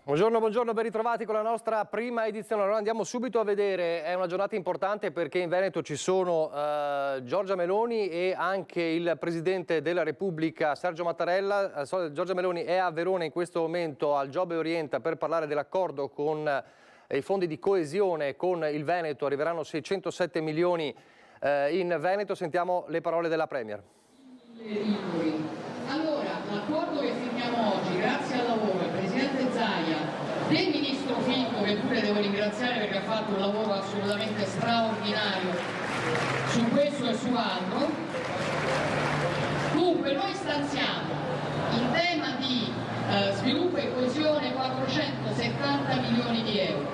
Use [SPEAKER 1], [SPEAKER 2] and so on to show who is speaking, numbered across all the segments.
[SPEAKER 1] Buongiorno, ben ritrovati con la nostra prima edizione. Allora andiamo subito a vedere, è una giornata importante perché in Veneto ci sono Giorgia Meloni e anche il Presidente della Repubblica Sergio Mattarella. Giorgia Meloni è a Verona in questo momento al Job Orienta per parlare dell'accordo con i fondi di coesione con il Veneto. Arriveranno 607 milioni in Veneto. Sentiamo le parole della Premier.
[SPEAKER 2] Allora, l'accordo che firmiamo oggi, grazie al lavoro del Presidente Zaia, del Ministro Fitto, che pure devo ringraziare perché ha fatto un lavoro assolutamente straordinario su questo e su altro. Dunque, noi stanziamo in tema di sviluppo e coesione 470 milioni di euro.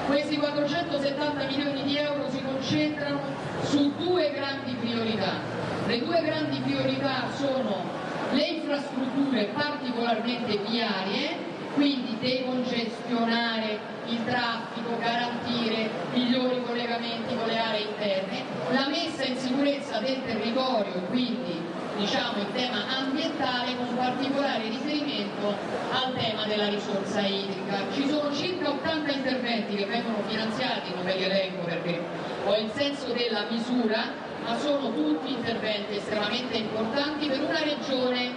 [SPEAKER 2] Questi 470 milioni di euro si concentrano su due grandi priorità. Le due grandi priorità sono le infrastrutture particolarmente viarie, quindi decongestionare il traffico, garantire migliori collegamenti con le aree interne, la messa in sicurezza del territorio, quindi diciamo in tema ambientale, con particolare riferimento al tema della risorsa idrica. Ci sono circa 80 interventi che vengono finanziati, non ve li elenco perché ho il senso della misura, ma sono tutti interventi estremamente importanti per una regione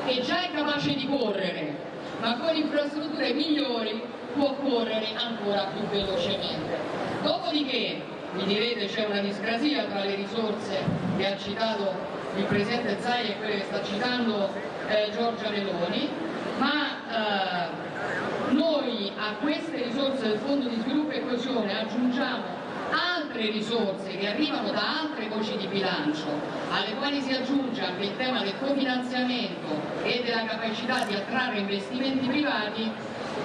[SPEAKER 2] che già è capace di correre, ma con infrastrutture migliori può correre ancora più velocemente. Dopodiché, mi direte, c'è una discrasia tra le risorse che ha citato il Presidente Zaia e quelle che sta citando Giorgia Meloni, ma noi a queste risorse del Fondo di Sviluppo e Coesione aggiungiamo altre risorse che arrivano da altre voci di bilancio, alle quali si aggiunge anche il tema del cofinanziamento e della capacità di attrarre investimenti privati,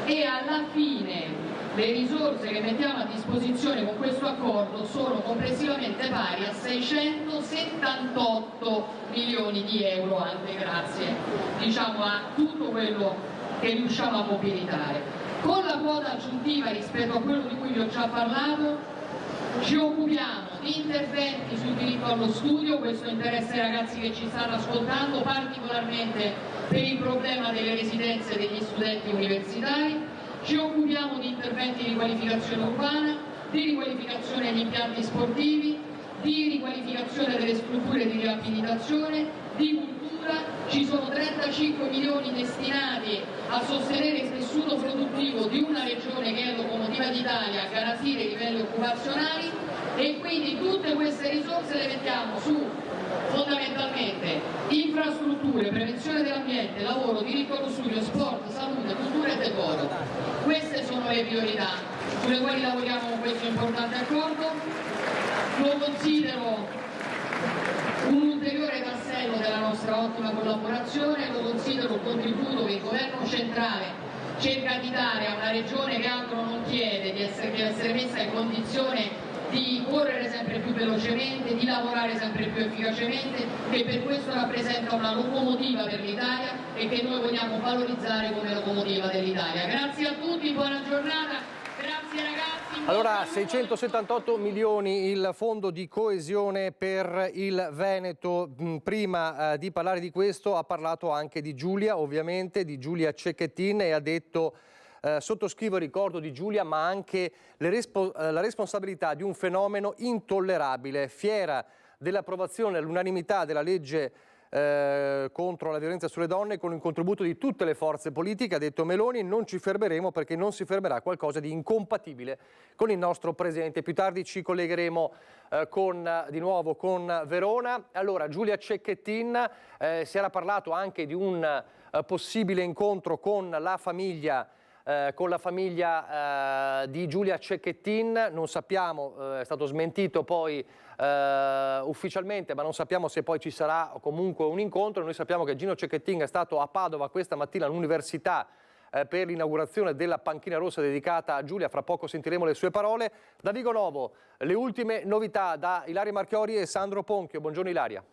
[SPEAKER 2] e alla fine le risorse che mettiamo a disposizione con questo accordo sono complessivamente pari a 678 milioni di euro, anche grazie diciamo a tutto quello che riusciamo a mobilitare. Con la quota aggiuntiva rispetto a quello di cui vi ho già parlato, ci occupiamo di interventi sul diritto allo studio, questo interessa ai ragazzi che ci stanno ascoltando, particolarmente per il problema delle residenze degli studenti universitari. Ci occupiamo di interventi di riqualificazione urbana, di riqualificazione degli impianti sportivi, di riqualificazione delle strutture di riabilitazione, di cultura. Ci sono 35 milioni destinati a sostenere il tessuto produttivo di una regione che è locomotiva d'Italia, a garantire i livelli occupazionali, e quindi tutte queste risorse le mettiamo su fondamentalmente infrastrutture, prevenzione dell'ambiente, lavoro, diritto allo studio, sport, salute, cultura e decoro. Queste sono le priorità sulle quali lavoriamo con questo importante accordo. Lo considero un ulteriore tassello della nostra ottima collaborazione, lo considero un contributo che il governo centrale cerca di dare a una regione che altro non chiede, di essere messa in condizione di correre sempre più velocemente, di lavorare sempre più efficacemente, che per questo rappresenta una locomotiva per l'Italia e che noi vogliamo valorizzare come locomotiva dell'Italia. Grazie a tutti, buona giornata. Grazie ragazzi.
[SPEAKER 1] Allora, 678 milioni il fondo di coesione per il Veneto. Prima di parlare di questo ha parlato anche di Giulia, ovviamente, di Giulia Cecchettin, e ha detto sottoscrivo il ricordo di Giulia, ma anche la responsabilità di un fenomeno intollerabile. Fiera dell'approvazione all'unanimità della legge contro la violenza sulle donne, con il contributo di tutte le forze politiche, ha detto Meloni. Non ci fermeremo perché non si fermerà qualcosa di incompatibile con il nostro Presidente. Più tardi ci collegheremo di nuovo con Verona. Allora, Giulia Cecchettin, si era parlato anche di un possibile incontro con la famiglia di Giulia Cecchettin. Non sappiamo, è stato smentito poi ufficialmente, ma non sappiamo se poi ci sarà comunque un incontro. Noi sappiamo che Gino Cecchettin è stato a Padova questa mattina all'università per l'inaugurazione della panchina rossa dedicata a Giulia. Fra poco sentiremo le sue parole. Da Vigo Novo le ultime novità da Ilaria Marchiori e Sandro Ponchio. Buongiorno Ilaria.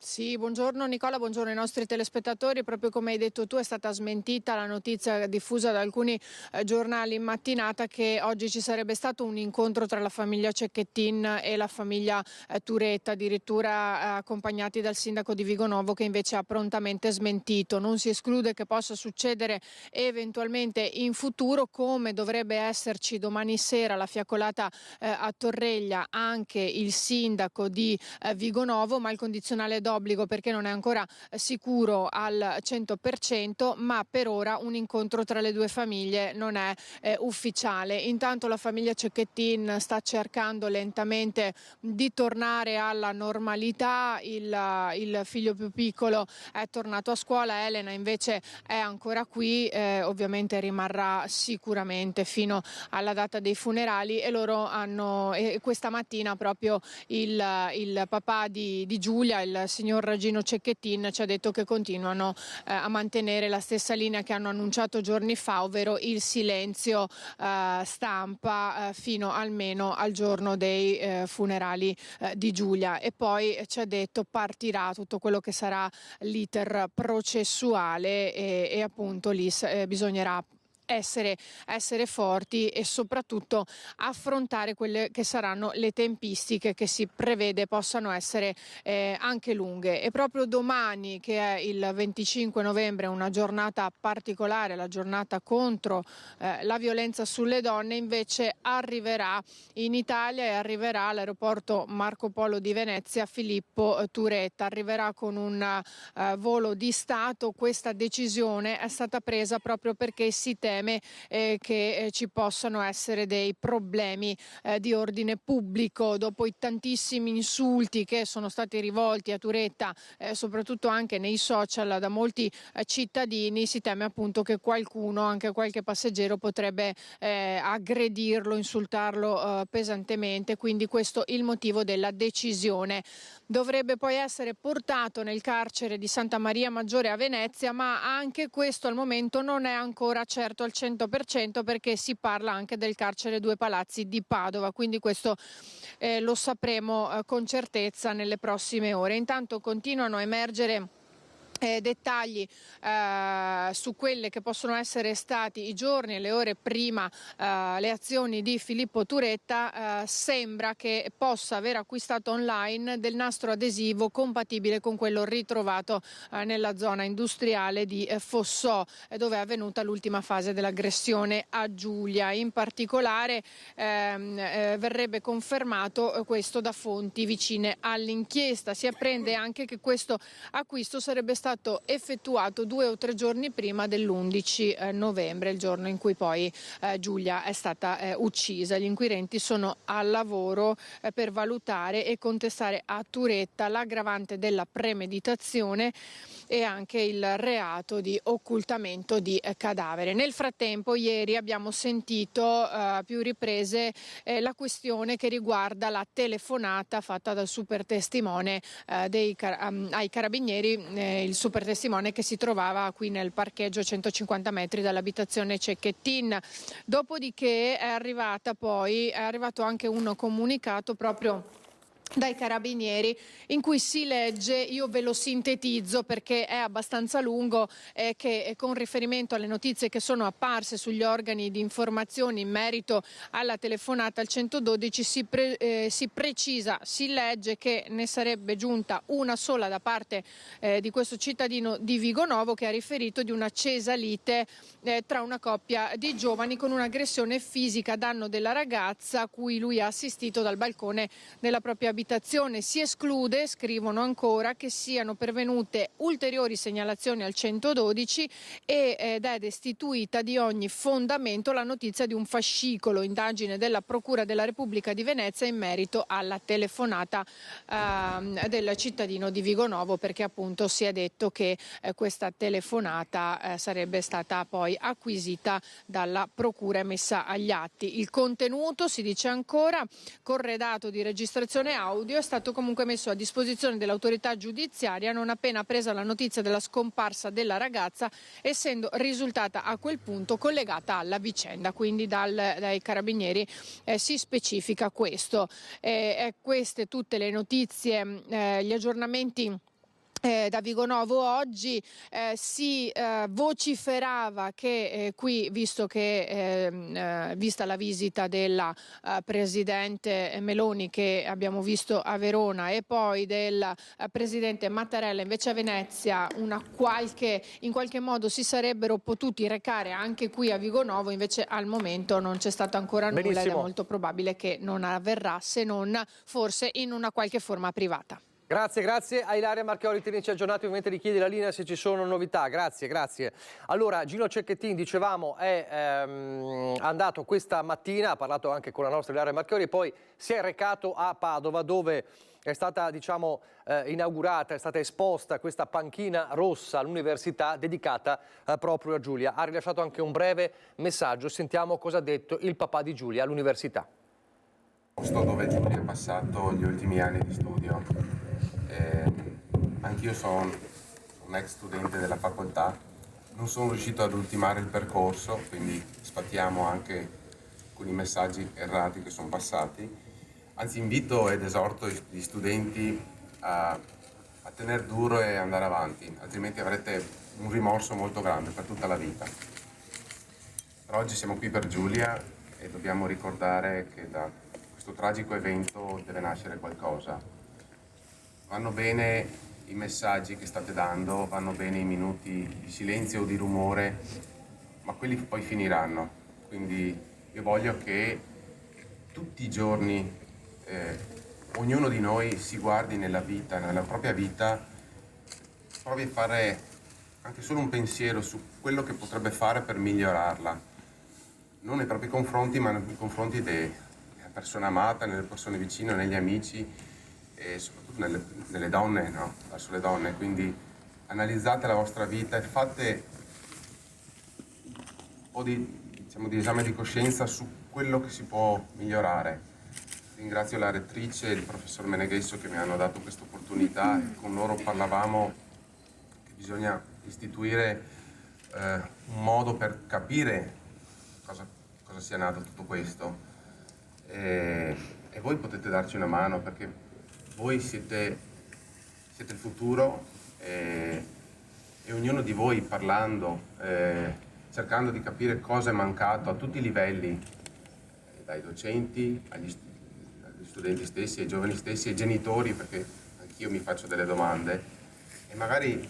[SPEAKER 3] Sì, buongiorno Nicola, buongiorno ai nostri telespettatori. Proprio come hai detto tu, è stata smentita la notizia diffusa da alcuni giornali in mattinata che oggi ci sarebbe stato un incontro tra la famiglia Cecchettin e la famiglia Turetta, addirittura accompagnati dal sindaco di Vigonovo, che invece ha prontamente smentito. Non si esclude che possa succedere eventualmente in futuro, come dovrebbe esserci domani sera la fiaccolata a Torreglia anche il sindaco di Vigonovo, ma il condizionale d'obbligo perché non è ancora sicuro al 100%, ma per ora un incontro tra le due famiglie non è ufficiale. Intanto la famiglia Cecchettin sta cercando lentamente di tornare alla normalità, il figlio più piccolo è tornato a scuola, Elena invece è ancora qui, ovviamente rimarrà sicuramente fino alla data dei funerali, e loro hanno questa mattina proprio il papà di Giulia, il signor Gino Cecchettin, ci ha detto che continuano a mantenere la stessa linea che hanno annunciato giorni fa, ovvero il silenzio stampa fino almeno al giorno dei funerali di Giulia, e poi ci ha detto partirà tutto quello che sarà l'iter processuale e appunto lì bisognerà essere forti e soprattutto affrontare quelle che saranno le tempistiche che si prevede possano essere anche lunghe. E proprio domani, che è il 25 novembre, una giornata particolare, la giornata contro la violenza sulle donne, invece arriverà in Italia e arriverà all'aeroporto Marco Polo di Venezia Filippo Turetta. Arriverà con un volo di Stato. Questa decisione è stata presa proprio perché si teme che ci possano essere dei problemi di ordine pubblico dopo i tantissimi insulti che sono stati rivolti a Turetta, soprattutto anche nei social da molti cittadini. Si teme appunto che qualcuno, anche qualche passeggero, potrebbe aggredirlo, insultarlo pesantemente, quindi questo è il motivo della decisione. Dovrebbe poi essere portato nel carcere di Santa Maria Maggiore a Venezia, ma anche questo al momento non è ancora certo al 100%, perché si parla anche del carcere Due Palazzi di Padova, quindi questo lo sapremo con certezza nelle prossime ore. Intanto continuano a emergere dettagli su quelle che possono essere stati i giorni e le ore prima le azioni di Filippo Turetta. Sembra che possa aver acquistato online del nastro adesivo compatibile con quello ritrovato nella zona industriale di Fossò, dove è avvenuta l'ultima fase dell'aggressione a Giulia. In particolare verrebbe confermato questo da fonti vicine all'inchiesta. Si apprende anche che questo acquisto sarebbe stato effettuato 2 o 3 giorni prima dell'11 novembre, il giorno in cui poi Giulia è stata uccisa. Gli inquirenti sono al lavoro per valutare e contestare a Turetta l'aggravante della premeditazione e anche il reato di occultamento di cadavere. Nel frattempo, ieri abbiamo sentito a più riprese la questione che riguarda la telefonata fatta dal supertestimone ai carabinieri, il supertestimone che si trovava qui nel parcheggio a 150 metri dall'abitazione Cecchettin. Dopodiché è arrivato anche un comunicato proprio dai carabinieri in cui si legge, io ve lo sintetizzo perché è abbastanza lungo, che con riferimento alle notizie che sono apparse sugli organi di informazione in merito alla telefonata al 112 si precisa, si legge che ne sarebbe giunta una sola da parte di questo cittadino di Vigonovo, che ha riferito di un'accesa lite tra una coppia di giovani con un'aggressione fisica a danno della ragazza a cui lui ha assistito dal balcone della propria abitazione. Si esclude, scrivono ancora, che siano pervenute ulteriori segnalazioni al 112 ed è destituita di ogni fondamento la notizia di un fascicolo indagine della Procura della Repubblica di Venezia in merito alla telefonata del cittadino di Vigonovo, perché appunto si è detto che questa telefonata sarebbe stata poi acquisita dalla Procura e messa agli atti. Il contenuto, si dice ancora, corredato di registrazione audio, è stato comunque messo a disposizione dell'autorità giudiziaria non appena presa la notizia della scomparsa della ragazza, essendo risultata a quel punto collegata alla vicenda. Quindi dai carabinieri si specifica questo. Queste tutte le notizie, gli aggiornamenti da Vigonovo oggi. Si vociferava che qui, visto che vista la visita della presidente Meloni che abbiamo visto a Verona e poi del presidente Mattarella invece a Venezia, in qualche modo si sarebbero potuti recare anche qui a Vigonovo, invece al momento non c'è stato ancora nulla. Benissimo. Ed è molto probabile che non avverrà, se non forse in una qualche forma privata.
[SPEAKER 1] Grazie a Ilaria Marchiori, tenerci aggiornati, ovviamente richiedi la linea se ci sono novità, grazie. Allora, Gino Cecchettin, dicevamo, è andato questa mattina, ha parlato anche con la nostra Ilaria Marchiori e poi si è recato a Padova dove è stata, inaugurata, è stata esposta questa panchina rossa all'università dedicata proprio a Giulia. Ha rilasciato anche un breve messaggio, sentiamo cosa ha detto il papà di Giulia all'università.
[SPEAKER 4] Posto dove Giulia ha passato gli ultimi anni di studio. Anch'io sono un ex studente della facoltà, non sono riuscito ad ultimare il percorso, quindi sfattiamo anche con i messaggi errati che sono passati. Anzi, invito ed esorto gli studenti a tenere duro e andare avanti, altrimenti avrete un rimorso molto grande per tutta la vita. Però oggi siamo qui per Giulia e dobbiamo ricordare che da questo tragico evento deve nascere qualcosa. Vanno bene i messaggi che state dando, vanno bene i minuti di silenzio o di rumore, ma quelli poi finiranno. Quindi io voglio che tutti i giorni ognuno di noi si guardi nella vita, nella propria vita, provi a fare anche solo un pensiero su quello che potrebbe fare per migliorarla. Non nei propri confronti, ma nei confronti della persona amata, nelle persone vicine, negli amici, e soprattutto nelle donne, no? Verso le donne. Quindi analizzate la vostra vita e fate un po' di esame di coscienza su quello che si può migliorare. Ringrazio la rettrice e il professor Meneghesso che mi hanno dato questa opportunità e con loro parlavamo che bisogna istituire un modo per capire cosa sia nato tutto questo e voi potete darci una mano perché voi siete il futuro e ognuno di voi parlando, cercando di capire cosa è mancato a tutti i livelli, dai docenti agli studenti stessi, ai giovani stessi, ai genitori, perché anch'io mi faccio delle domande, e magari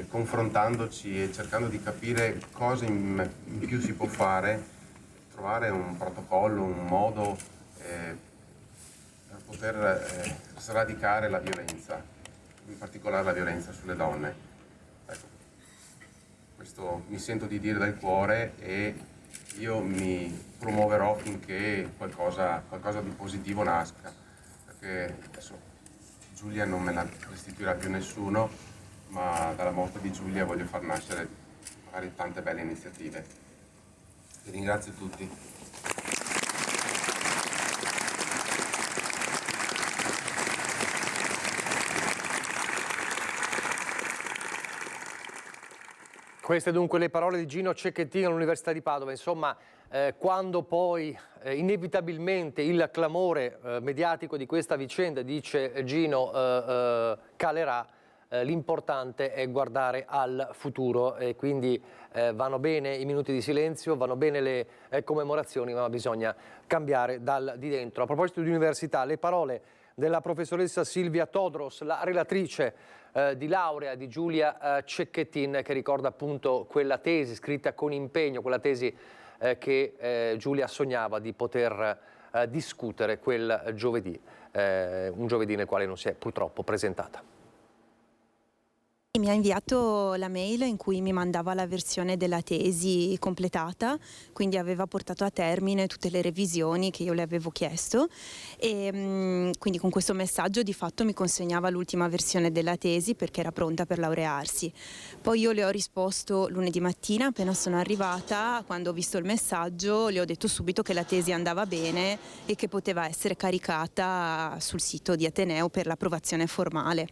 [SPEAKER 4] confrontandoci e cercando di capire cosa in più si può fare, trovare un protocollo, un modo per poter sradicare la violenza, in particolare la violenza sulle donne. Ecco, questo mi sento di dire dal cuore e io mi promuoverò finché qualcosa di positivo nasca, perché adesso Giulia non me la restituirà più nessuno, ma dalla morte di Giulia voglio far nascere magari tante belle iniziative. Vi ringrazio tutti.
[SPEAKER 1] Queste dunque le parole di Gino Cecchettin all'Università di Padova. Insomma, quando poi inevitabilmente il clamore mediatico di questa vicenda, dice Gino, calerà, l'importante è guardare al futuro e quindi vanno bene i minuti di silenzio, vanno bene le commemorazioni, ma bisogna cambiare di dentro. A proposito di università, le parole della professoressa Silvia Todros, la relatrice di laurea di Giulia Cecchettin, che ricorda appunto quella tesi scritta con impegno, quella tesi che Giulia sognava di poter discutere quel giovedì, un giovedì nel quale non si è purtroppo presentata.
[SPEAKER 5] Mi ha inviato la mail in cui mi mandava la versione della tesi completata, quindi aveva portato a termine tutte le revisioni che io le avevo chiesto e quindi con questo messaggio di fatto mi consegnava l'ultima versione della tesi perché era pronta per laurearsi. Poi io le ho risposto lunedì mattina appena sono arrivata, quando ho visto il messaggio le ho detto subito che la tesi andava bene e che poteva essere caricata sul sito di Ateneo per l'approvazione formale.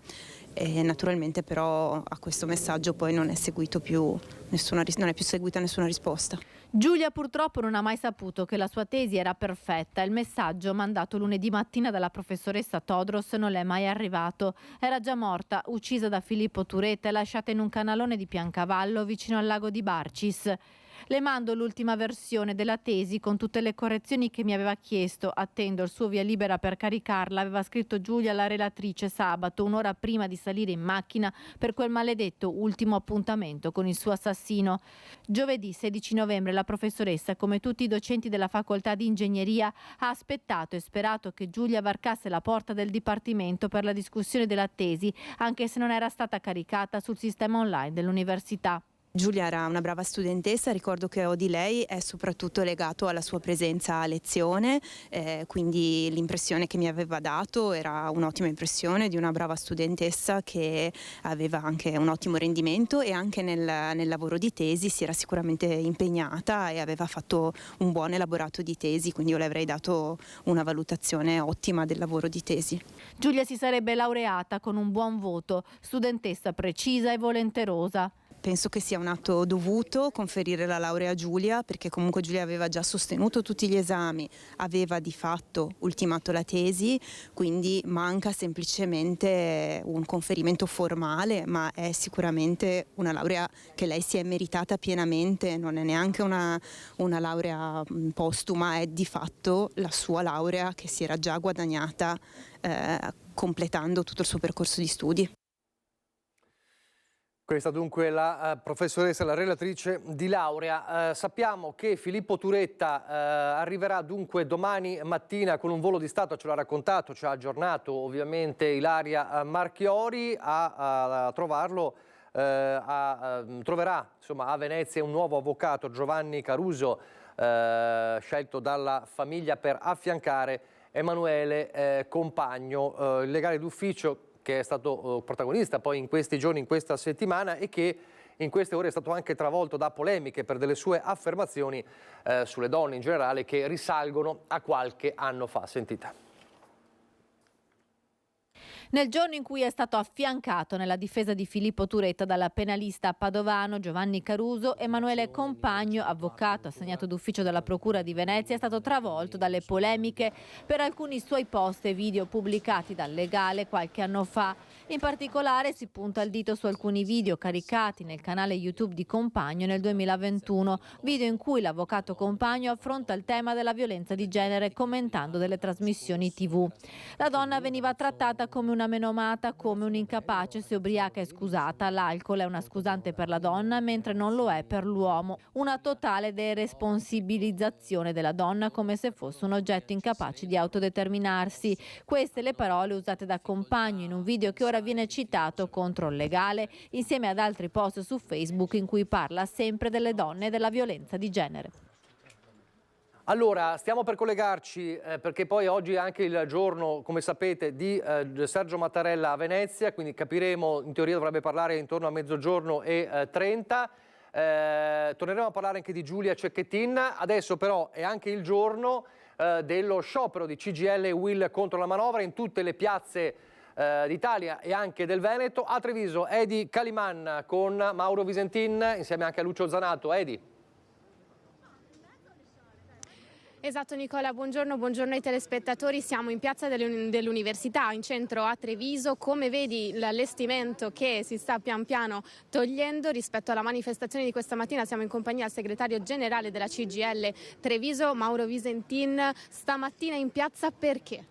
[SPEAKER 5] E naturalmente però a questo messaggio poi non è più seguita nessuna risposta.
[SPEAKER 6] Giulia purtroppo non ha mai saputo che la sua tesi era perfetta. Il messaggio mandato lunedì mattina dalla professoressa Todros non le è mai arrivato. Era già morta, uccisa da Filippo Turetta e lasciata in un canalone di Piancavallo vicino al lago di Barcis. Le mando l'ultima versione della tesi con tutte le correzioni che mi aveva chiesto. Attendo il suo via libera per caricarla, aveva scritto Giulia, la relatrice, sabato, un'ora prima di salire in macchina per quel maledetto ultimo appuntamento con il suo assassino. Giovedì 16 novembre la professoressa, come tutti i docenti della facoltà di ingegneria, ha aspettato e sperato che Giulia varcasse la porta del dipartimento per la discussione della tesi, anche se non era stata caricata sul sistema online dell'università.
[SPEAKER 5] Giulia era una brava studentessa, ricordo che ho di lei è soprattutto legato alla sua presenza a lezione, quindi l'impressione che mi aveva dato era un'ottima impressione di una brava studentessa che aveva anche un ottimo rendimento e anche nel lavoro di tesi si era sicuramente impegnata e aveva fatto un buon elaborato di tesi, quindi io le avrei dato una valutazione ottima del lavoro di tesi.
[SPEAKER 6] Giulia si sarebbe laureata con un buon voto, studentessa precisa e volenterosa.
[SPEAKER 5] Penso che sia un atto dovuto conferire la laurea a Giulia, perché comunque Giulia aveva già sostenuto tutti gli esami, aveva di fatto ultimato la tesi, quindi manca semplicemente un conferimento formale, ma è sicuramente una laurea che lei si è meritata pienamente, non è neanche una laurea postuma, è di fatto la sua laurea che si era già guadagnata completando tutto il suo percorso di studi.
[SPEAKER 1] Questa dunque la professoressa, la relatrice di laurea. Sappiamo che Filippo Turetta arriverà dunque domani mattina con un volo di Stato, ce l'ha raccontato, ci ha aggiornato ovviamente Ilaria Marchiori. A trovarlo troverà insomma, a Venezia un nuovo avvocato, Giovanni Caruso, scelto dalla famiglia per affiancare Emanuele Compagno, il legale d'ufficio che è stato protagonista poi in questi giorni, in questa settimana e che in queste ore è stato anche travolto da polemiche per delle sue affermazioni sulle donne in generale che risalgono a qualche anno fa. Sentite.
[SPEAKER 6] Nel giorno in cui è stato affiancato nella difesa di Filippo Turetta dalla penalista padovano Giovanni Caruso, Emanuele Compagno, avvocato assegnato d'ufficio dalla Procura di Venezia, è stato travolto dalle polemiche per alcuni suoi post e video pubblicati dal legale qualche anno fa. In particolare si punta il dito su alcuni video caricati nel canale YouTube di Compagno nel 2021, video in cui l'avvocato Compagno affronta il tema della violenza di genere commentando delle trasmissioni TV. La donna veniva trattata come una menomata, come un'incapace se ubriaca e scusata. L'alcol è una scusante per la donna mentre non lo è per l'uomo. Una totale deresponsabilizzazione della donna come se fosse un oggetto incapace di autodeterminarsi. Queste le parole usate da Compagno in un video che ora viene citato contro il legale insieme ad altri post su Facebook in cui parla sempre delle donne e della violenza di genere.
[SPEAKER 1] Allora, stiamo per collegarci perché poi oggi è anche il giorno, come sapete, di Sergio Mattarella a Venezia, quindi capiremo, in teoria dovrebbe parlare intorno a 12:30. Torneremo a parlare anche di Giulia Cecchettin. Adesso però è anche il giorno dello sciopero di CGIL e UIL contro la manovra in tutte le piazze d'Italia e anche del Veneto. A Treviso, Edi Caliman con Mauro Visentin, insieme anche a Lucio Zanato. Edi.
[SPEAKER 7] Esatto Nicola, buongiorno ai telespettatori, siamo in piazza dell'Università, in centro a Treviso. Come vedi l'allestimento che si sta pian piano togliendo rispetto alla manifestazione di questa mattina, siamo in compagnia del segretario generale della CGIL Treviso, Mauro Visentin. Stamattina in piazza perché?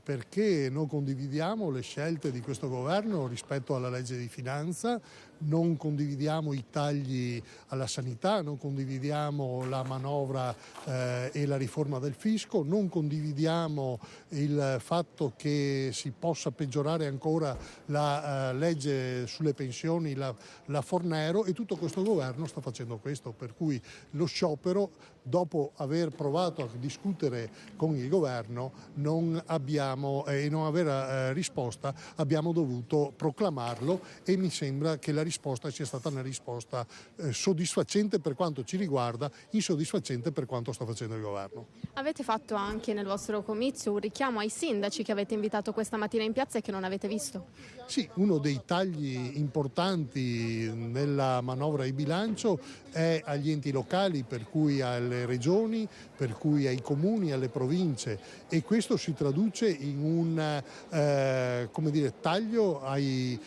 [SPEAKER 8] Perché non condividiamo le scelte di questo governo rispetto alla legge di finanza, non condividiamo i tagli alla sanità, non condividiamo la manovra e la riforma del fisco, non condividiamo il fatto che si possa peggiorare ancora la legge sulle pensioni, la Fornero, e tutto questo governo sta facendo questo, per cui lo sciopero, dopo aver provato a discutere con il governo e non aver risposta, abbiamo dovuto proclamarlo, e mi sembra che la risposta risposta sia stata una risposta soddisfacente per quanto ci riguarda, insoddisfacente per quanto sta facendo il governo.
[SPEAKER 7] Avete fatto anche nel vostro comizio un richiamo ai sindaci che avete invitato questa mattina in piazza e che non avete visto?
[SPEAKER 8] Sì, uno dei tagli importanti nella manovra di bilancio è agli enti locali, per cui alle regioni, per cui ai comuni, alle province, e questo si traduce in un taglio ai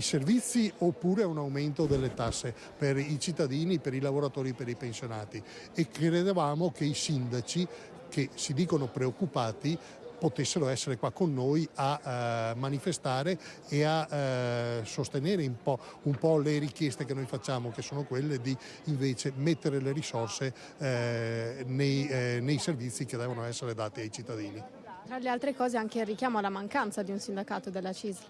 [SPEAKER 8] servizi oppure un aumento delle tasse per i cittadini, per i lavoratori, per i pensionati, e credevamo che i sindaci, che si dicono preoccupati, potessero essere qua con noi a manifestare e a sostenere un po' le richieste che noi facciamo, che sono quelle di invece mettere le risorse nei servizi che devono essere dati ai cittadini.
[SPEAKER 7] Tra le altre cose anche il richiamo alla mancanza di un sindacato della CISL.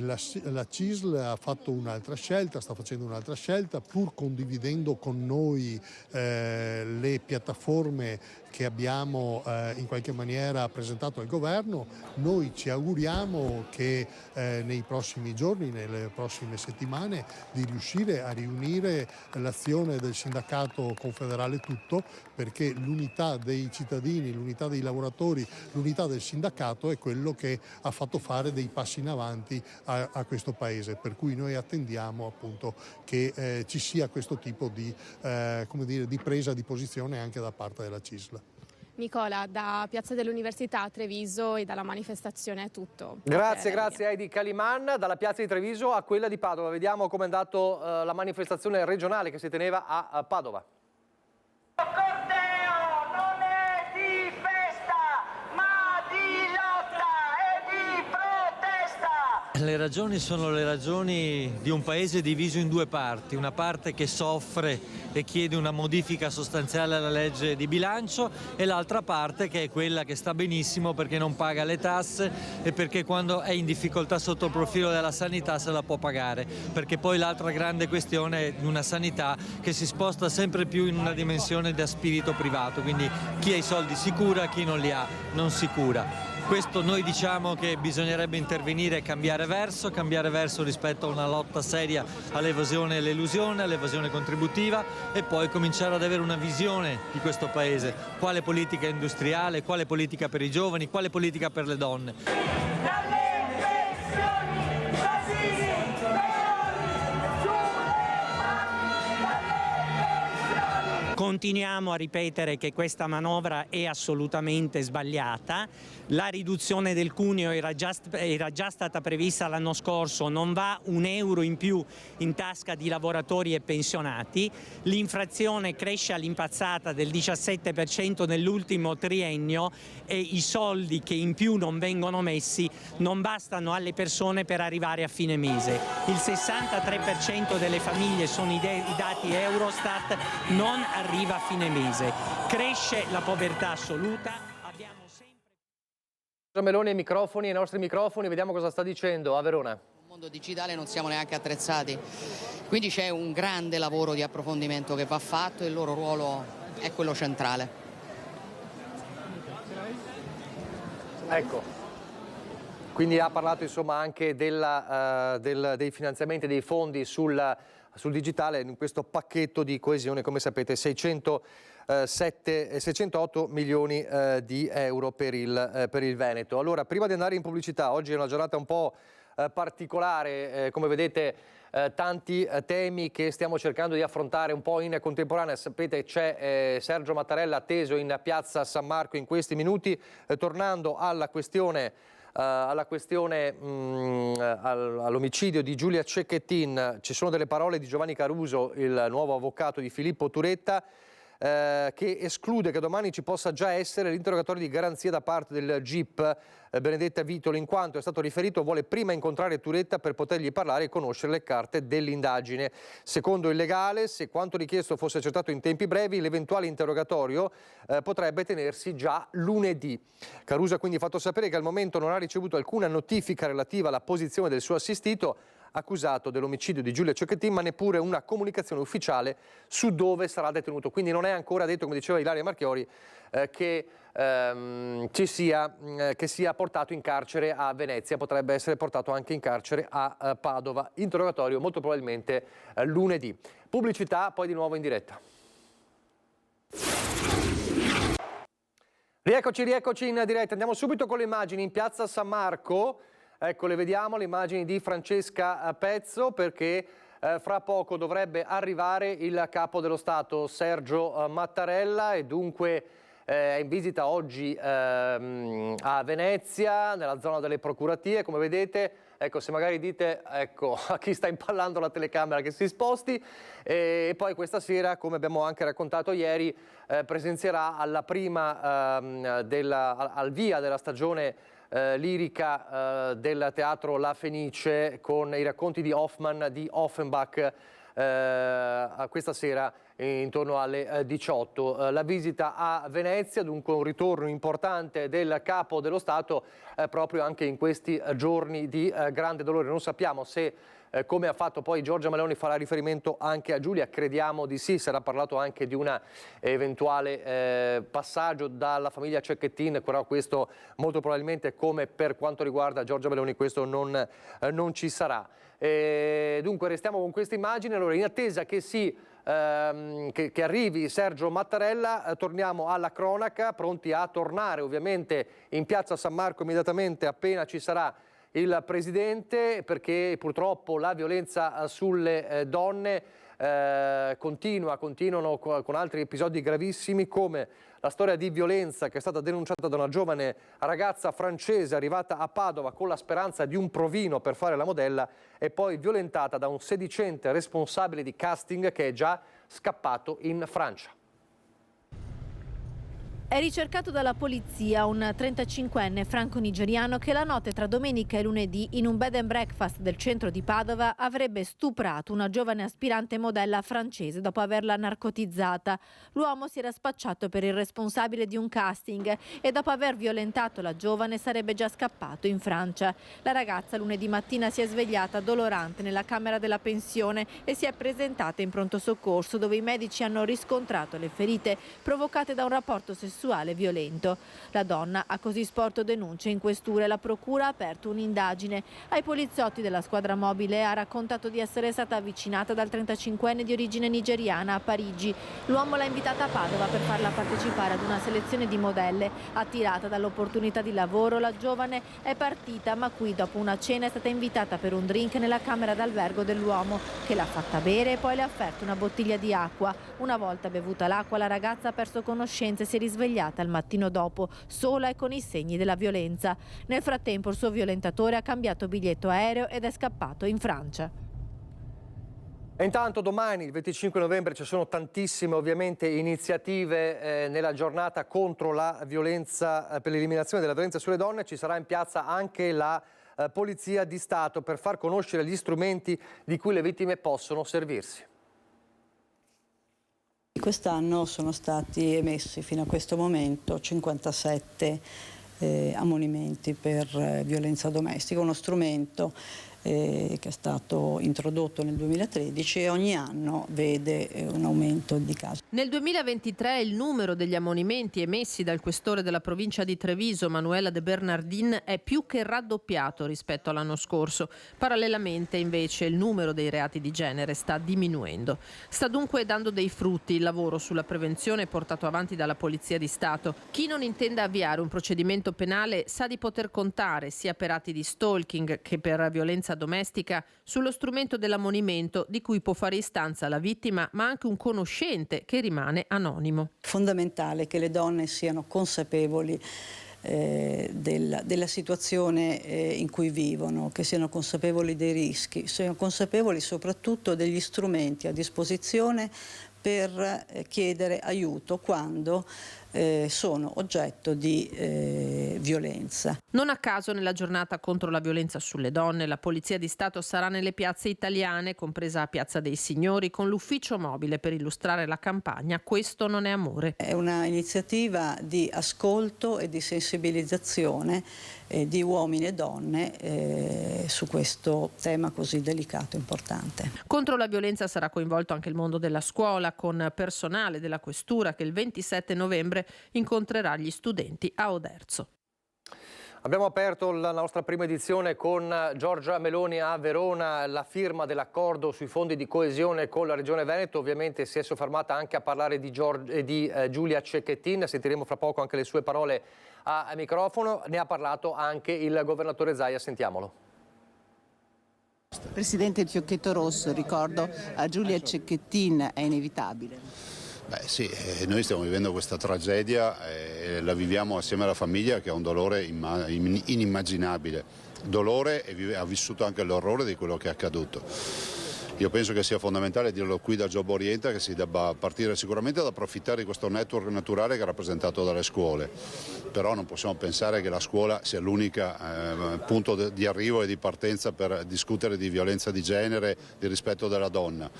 [SPEAKER 8] La CISL ha fatto un'altra scelta, sta facendo un'altra scelta, pur condividendo con noi le piattaforme che abbiamo in qualche maniera presentato al governo. Noi ci auguriamo che nei prossimi giorni, nelle prossime settimane, di riuscire a riunire l'azione del sindacato confederale tutto, perché l'unità dei cittadini, l'unità dei lavoratori, l'unità del sindacato è quello che ha fatto fare dei passi in avanti a questo Paese, per cui noi attendiamo appunto che ci sia questo tipo di presa di posizione anche da parte della CISL.
[SPEAKER 7] Nicola, da Piazza dell'Università a Treviso e dalla manifestazione è tutto.
[SPEAKER 1] Grazie a Heidi Kaliman. Dalla Piazza di Treviso a quella di Padova. Vediamo com'è andato la manifestazione regionale che si teneva a Padova.
[SPEAKER 9] Le ragioni sono le ragioni di un paese diviso in due parti, una parte che soffre e chiede una modifica sostanziale alla legge di bilancio e l'altra parte che è quella che sta benissimo perché non paga le tasse e perché quando è in difficoltà sotto il profilo della sanità se la può pagare, perché poi l'altra grande questione è di una sanità che si sposta sempre più in una dimensione da spirito privato, quindi chi ha i soldi si cura, chi non li ha non si cura. Questo noi diciamo che bisognerebbe intervenire e cambiare verso rispetto a una lotta seria all'evasione e all'elusione, all'evasione contributiva e poi cominciare ad avere una visione di questo Paese, quale politica industriale, quale politica per i giovani, quale politica per le donne.
[SPEAKER 10] Continuiamo a ripetere che questa manovra è assolutamente sbagliata, la riduzione del cuneo era già stata prevista l'anno scorso, non va un euro in più in tasca di lavoratori e pensionati, l'inflazione cresce all'impazzata del 17% nell'ultimo triennio e i soldi che in più non vengono messi non bastano alle persone per arrivare a fine mese. Il 63% delle famiglie, sono i dati Eurostat, non arriva a fine mese. Cresce la povertà assoluta. Abbiamo sempre...
[SPEAKER 1] Meloni ai nostri microfoni, vediamo cosa sta dicendo a Verona.
[SPEAKER 11] Nel mondo digitale non siamo neanche attrezzati, quindi c'è un grande lavoro di approfondimento che va fatto e il loro ruolo è quello centrale.
[SPEAKER 1] Ecco, quindi ha parlato insomma anche dei finanziamenti, dei fondi sul digitale in questo pacchetto di coesione, come sapete 608 milioni di euro per il Veneto. Allora, prima di andare in pubblicità, oggi è una giornata un po' particolare, come vedete tanti temi che stiamo cercando di affrontare un po' in contemporanea. Sapete, c'è Sergio Mattarella atteso in piazza San Marco in questi minuti, tornando all'omicidio di Giulia Cecchettin. Ci sono delle parole di Giovanni Caruso, il nuovo avvocato di Filippo Turetta, che esclude che domani ci possa già essere l'interrogatorio di garanzia da parte del GIP Benedetta Vitolo, in quanto è stato riferito vuole prima incontrare Turetta per potergli parlare e conoscere le carte dell'indagine. Secondo il legale, se quanto richiesto fosse accertato in tempi brevi, l'eventuale interrogatorio potrebbe tenersi già lunedì. Caruso ha quindi fatto sapere che al momento non ha ricevuto alcuna notifica relativa alla posizione del suo assistito, accusato dell'omicidio di Giulia Cecchettin, ma neppure una comunicazione ufficiale su dove sarà detenuto. Quindi non è ancora detto, come diceva Ilaria Marchiori, che sia portato in carcere a Venezia, potrebbe essere portato anche in carcere a Padova. Interrogatorio molto probabilmente lunedì. Pubblicità, poi di nuovo in diretta. Rieccoci in diretta. Andiamo subito con le immagini in piazza San Marco. Ecco, le vediamo, le immagini di Francesca Pezzo, perché fra poco dovrebbe arrivare il capo dello Stato Sergio Mattarella e dunque è in visita oggi a Venezia, nella zona delle procuratie, come vedete. Ecco, se magari dite, ecco, a chi sta impallando la telecamera che si sposti, e poi questa sera, come abbiamo anche raccontato ieri, presenzierà alla prima al via della stagione lirica del teatro La Fenice con i racconti di Hoffmann, di Offenbach, questa sera intorno alle 18. La visita a Venezia, dunque un ritorno importante del capo dello Stato proprio anche in questi giorni di grande dolore. Non sappiamo se, come ha fatto poi Giorgia Meloni, farà riferimento anche a Giulia, crediamo di sì. Sarà parlato anche di un eventuale passaggio dalla famiglia Cecchettin, però questo molto probabilmente, come per quanto riguarda Giorgia Meloni, questo non ci sarà. Dunque restiamo con queste immagini. Allora, in attesa che arrivi Sergio Mattarella, torniamo alla cronaca, pronti a tornare ovviamente in piazza San Marco immediatamente appena ci sarà il Presidente, perché purtroppo la violenza sulle donne continuano con altri episodi gravissimi, come la storia di violenza che è stata denunciata da una giovane ragazza francese arrivata a Padova con la speranza di un provino per fare la modella e poi violentata da un sedicente responsabile di casting che è già scappato in Francia.
[SPEAKER 6] È ricercato dalla polizia un 35enne franco-nigeriano che la notte tra domenica e lunedì in un bed and breakfast del centro di Padova avrebbe stuprato una giovane aspirante modella francese dopo averla narcotizzata. L'uomo si era spacciato per il responsabile di un casting e dopo aver violentato la giovane sarebbe già scappato in Francia. La ragazza lunedì mattina si è svegliata dolorante nella camera della pensione e si è presentata in pronto soccorso, dove i medici hanno riscontrato le ferite provocate da un rapporto sessuale violento. La donna ha così sporto denuncia in questura e la procura ha aperto un'indagine. Ai poliziotti della squadra mobile ha raccontato di essere stata avvicinata dal 35enne di origine nigeriana a Parigi. L'uomo l'ha invitata a Padova per farla partecipare ad una selezione di modelle. Attirata dall'opportunità di lavoro, la giovane è partita, ma qui dopo una cena è stata invitata per un drink nella camera d'albergo dell'uomo, che l'ha fatta bere e poi le ha offerto una bottiglia di acqua. Una volta bevuta l'acqua, la ragazza ha perso conoscenza e si è risvegliata al mattino dopo, sola e con i segni della violenza. Nel frattempo il suo violentatore ha cambiato biglietto aereo ed è scappato in Francia.
[SPEAKER 1] E intanto domani, il 25 novembre, ci sono tantissime ovviamente iniziative nella giornata contro la violenza, per l'eliminazione della violenza sulle donne. Ci sarà in piazza anche la Polizia di Stato per far conoscere gli strumenti di cui le vittime possono servirsi.
[SPEAKER 12] Quest'anno sono stati emessi fino a questo momento 57 ammonimenti per violenza domestica, uno strumento che è stato introdotto nel 2013 e ogni anno vede un aumento di casi.
[SPEAKER 13] Nel 2023 il numero degli ammonimenti emessi dal questore della provincia di Treviso, Manuela De Bernardin, è più che raddoppiato rispetto all'anno scorso. Parallelamente invece il numero dei reati di genere sta diminuendo. Sta dunque dando dei frutti il lavoro sulla prevenzione portato avanti dalla Polizia di Stato. Chi non intenda avviare un procedimento penale sa di poter contare, sia per atti di stalking che per violenza domestica, sullo strumento dell'ammonimento di cui può fare istanza la vittima, ma anche un conoscente che rimane anonimo.
[SPEAKER 12] Fondamentale che le donne siano consapevoli della situazione in cui vivono, che siano consapevoli dei rischi, siano consapevoli soprattutto degli strumenti a disposizione per chiedere aiuto quando sono oggetto di violenza.
[SPEAKER 13] Non a caso nella giornata contro la violenza sulle donne la Polizia di Stato sarà nelle piazze italiane, compresa Piazza dei Signori, con l'ufficio mobile per illustrare la campagna Questo non è amore.
[SPEAKER 12] È una iniziativa di ascolto e di sensibilizzazione di uomini e donne su questo tema così delicato e importante.
[SPEAKER 13] Contro la violenza sarà coinvolto anche il mondo della scuola, con personale della Questura che il 27 novembre incontrerà gli studenti a Oderzo.
[SPEAKER 1] Abbiamo aperto la nostra prima edizione con Giorgia Meloni a Verona, la firma dell'accordo sui fondi di coesione con la Regione Veneto. Ovviamente si è soffermata anche a parlare di Giulia Cecchettin, sentiremo fra poco anche le sue parole a microfono. Ne ha parlato anche il governatore Zaia, sentiamolo.
[SPEAKER 14] Presidente, il fiocchetto rosso, ricordo a Giulia Cecchettin, è inevitabile.
[SPEAKER 15] Beh sì, noi stiamo vivendo questa tragedia e la viviamo assieme alla famiglia che ha un dolore inimmaginabile. Dolore e ha vissuto anche l'orrore di quello che è accaduto. Io penso che sia fondamentale dirlo qui da Job Orienta, che si debba partire sicuramente ad approfittare di questo network naturale che è rappresentato dalle scuole. Però non possiamo pensare che la scuola sia l'unico punto di arrivo e di partenza per discutere di violenza di genere, di rispetto della donna.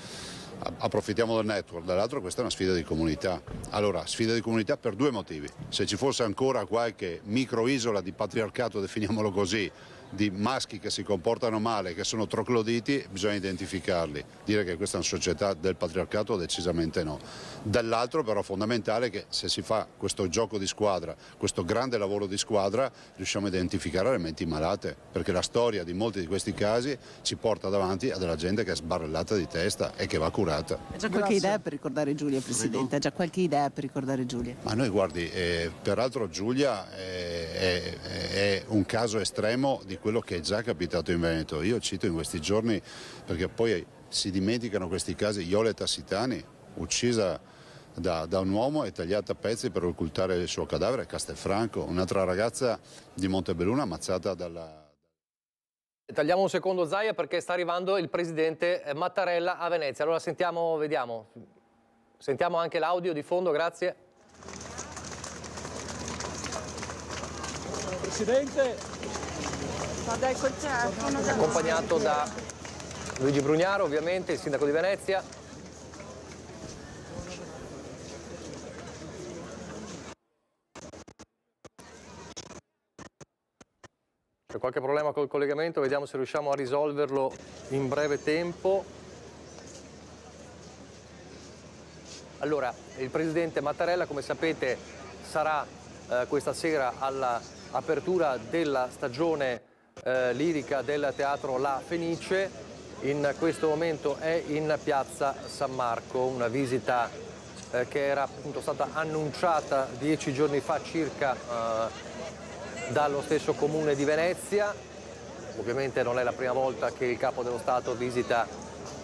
[SPEAKER 15] Approfittiamo del network, dall'altro questa è una sfida di comunità. Allora, sfida di comunità per due motivi. Se ci fosse ancora qualche microisola di patriarcato, definiamolo così, di maschi che si comportano male, che sono trocloditi, bisogna identificarli. Dire che questa è una società del patriarcato decisamente no. Dall'altro però è fondamentale che se si fa questo gioco di squadra, questo grande lavoro di squadra, riusciamo a identificare le menti malate, perché la storia di molti di questi casi ci porta davanti a della gente che è sbarellata di testa e che va curata.
[SPEAKER 14] Ha già qualche idea per ricordare Giulia, Presidente? Ha già qualche idea per ricordare Giulia?
[SPEAKER 15] Ma noi guardi, peraltro Giulia è un caso estremo di quello che è già capitato in Veneto. Io cito in questi giorni, perché poi si dimenticano questi casi, Iole Tassitani, uccisa da un uomo e tagliata a pezzi per occultare il suo cadavere a Castelfranco, un'altra ragazza di Montebelluna ammazzata dalla...
[SPEAKER 1] Tagliamo un secondo, Zaia, perché sta arrivando il presidente Mattarella a Venezia. Allora sentiamo, vediamo. Sentiamo anche l'audio di fondo, grazie.
[SPEAKER 16] Presidente.
[SPEAKER 1] Accompagnato da Luigi Brugnaro, ovviamente, il sindaco di Venezia. C'è qualche problema col collegamento, vediamo se riusciamo a risolverlo in breve tempo. Allora, il presidente Mattarella, come sapete, sarà questa sera all'apertura della stagione lirica del Teatro La Fenice. In questo momento è in piazza San Marco, una visita che era appunto stata annunciata 10 giorni fa circa dallo stesso Comune di Venezia. Ovviamente non è la prima volta che il Capo dello Stato visita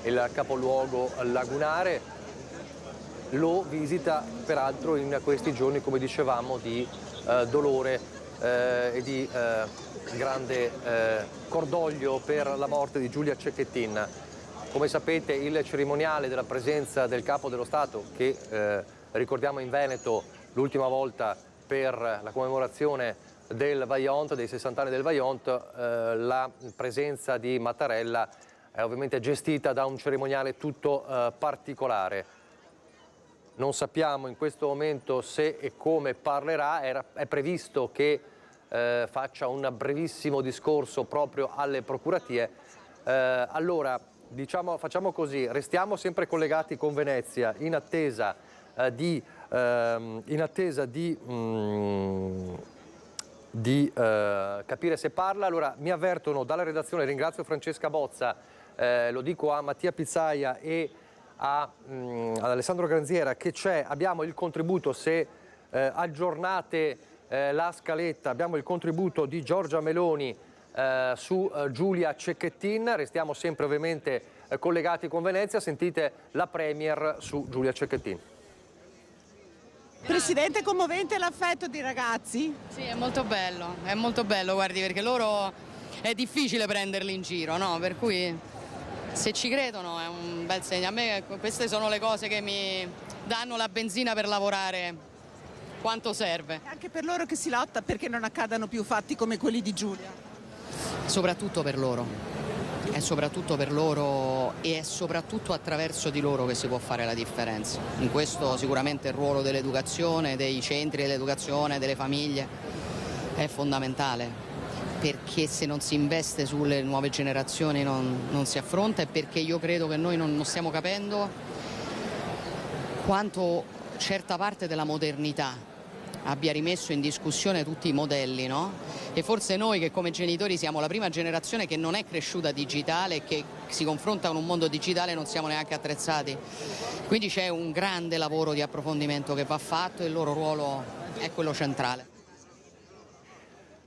[SPEAKER 1] il capoluogo lagunare, lo visita peraltro in questi giorni, come dicevamo, di dolore e di grande cordoglio per la morte di Giulia Cecchettin. Come sapete, il cerimoniale della presenza del Capo dello Stato, che ricordiamo in Veneto l'ultima volta per la commemorazione del Vajont, dei 60 anni del Vajont, la presenza di Mattarella è ovviamente gestita da un cerimoniale tutto particolare. Non sappiamo in questo momento se e come parlerà, è previsto che faccia un brevissimo discorso proprio alle procuratie. Allora, facciamo così, restiamo sempre collegati con Venezia in attesa di capire se parla. Allora, mi avvertono dalla redazione, ringrazio Francesca Bozza, lo dico a Mattia Pizzaia e ad Alessandro Granziera, che abbiamo il contributo, se aggiornate la scaletta, abbiamo il contributo di Giorgia Meloni su Giulia Cecchettin. Restiamo sempre ovviamente collegati con Venezia, sentite la Premier su Giulia Cecchettin.
[SPEAKER 14] Presidente, commovente l'affetto dei ragazzi?
[SPEAKER 11] Sì, è molto bello, guardi, perché loro è difficile prenderli in giro, no? Per cui se ci credono è un bel segno. A me queste sono le cose che mi danno la benzina per lavorare quanto serve.
[SPEAKER 14] Anche per loro che si lotta perché non accadano più fatti come quelli di Giulia?
[SPEAKER 11] Soprattutto per loro. È soprattutto per loro e è soprattutto attraverso di loro che si può fare la differenza. In questo sicuramente il ruolo dell'educazione, dei centri dell'educazione, delle famiglie è fondamentale. perché se non si investe sulle nuove generazioni non si affronta, e perché io credo che noi non stiamo capendo quanto certa parte della modernità abbia rimesso in discussione tutti i modelli, no? E forse noi che come genitori siamo la prima generazione che non è cresciuta digitale e che si confronta con un mondo digitale non siamo neanche attrezzati. Quindi c'è un grande lavoro di approfondimento che va fatto e il loro ruolo è quello centrale.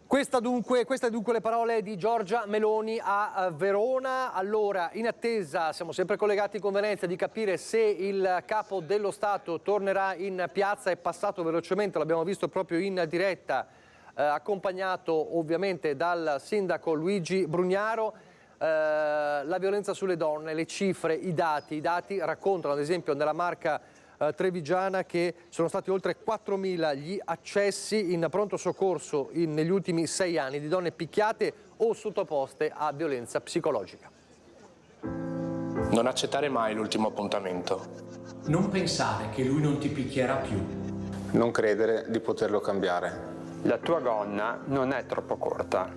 [SPEAKER 1] Queste dunque le parole di Giorgia Meloni a Verona. Allora, in attesa, siamo sempre collegati con Venezia, di capire se il capo dello Stato tornerà in piazza. È passato velocemente, l'abbiamo visto proprio in diretta, accompagnato ovviamente dal sindaco Luigi Brugnaro. La violenza sulle donne, le cifre, i dati raccontano, ad esempio, nella Marca trevigiana, che sono stati oltre 4.000 gli accessi in pronto soccorso negli ultimi 6 anni di donne picchiate o sottoposte a violenza psicologica.
[SPEAKER 16] Non accettare mai l'ultimo appuntamento.
[SPEAKER 17] Non pensare che lui non ti picchierà più.
[SPEAKER 16] Non credere di poterlo cambiare.
[SPEAKER 18] La tua gonna non è troppo corta.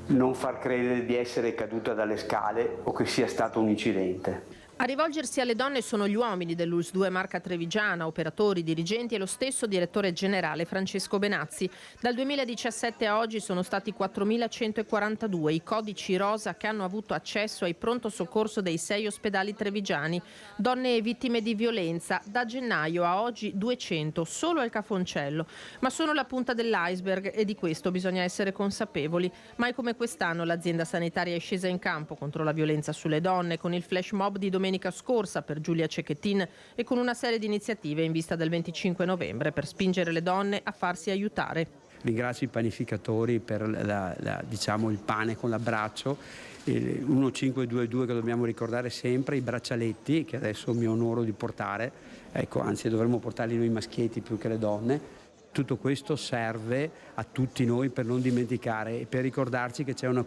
[SPEAKER 18] Non far credere di essere caduta dalle scale o che sia stato un incidente.
[SPEAKER 13] A rivolgersi alle donne sono gli uomini dell'ULSS 2 Marca Trevigiana, operatori, dirigenti e lo stesso direttore generale Francesco Benazzi. Dal 2017 a oggi sono stati 4.142 i codici rosa che hanno avuto accesso ai pronto soccorso dei 6 ospedali trevigiani. Donne vittime di violenza, da gennaio a oggi 200 solo al Cafoncello. Ma sono la punta dell'iceberg e di questo bisogna essere consapevoli. Mai come quest'anno l'azienda sanitaria è scesa in campo contro la violenza sulle donne con il flash mob di domenica scorsa per Giulia Cecchettin e con una serie di iniziative in vista del 25 novembre per spingere le donne a farsi aiutare.
[SPEAKER 19] Ringrazio i panificatori per diciamo il pane con l'abbraccio, 1522 che dobbiamo ricordare sempre, i braccialetti che adesso mi onoro di portare, ecco, anzi dovremmo portarli noi maschietti più che le donne. Tutto questo serve a tutti noi per non dimenticare e per ricordarci che c'è una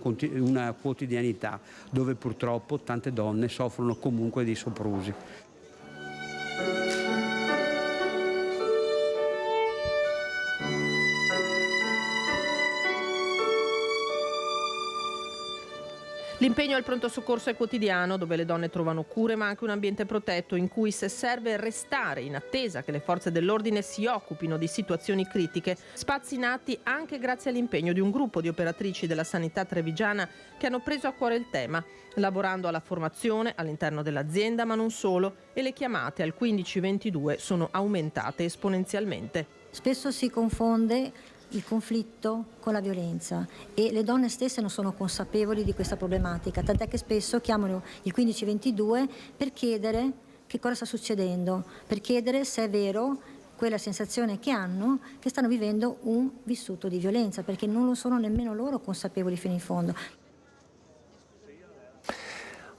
[SPEAKER 19] quotidianità dove purtroppo tante donne soffrono comunque di soprusi.
[SPEAKER 13] L'impegno al pronto soccorso è quotidiano, dove le donne trovano cure ma anche un ambiente protetto in cui, se serve restare in attesa che le forze dell'ordine si occupino di situazioni critiche, spazi nati anche grazie all'impegno di un gruppo di operatrici della sanità trevigiana che hanno preso a cuore il tema, lavorando alla formazione all'interno dell'azienda ma non solo, e le chiamate al 1522 sono aumentate esponenzialmente.
[SPEAKER 20] Spesso si confonde il conflitto con la violenza e le donne stesse non sono consapevoli di questa problematica, tant'è che spesso chiamano il 1522 per chiedere che cosa sta succedendo, per chiedere se è vero quella sensazione che hanno, che stanno vivendo un vissuto di violenza, perché non lo sono nemmeno loro consapevoli fino in fondo.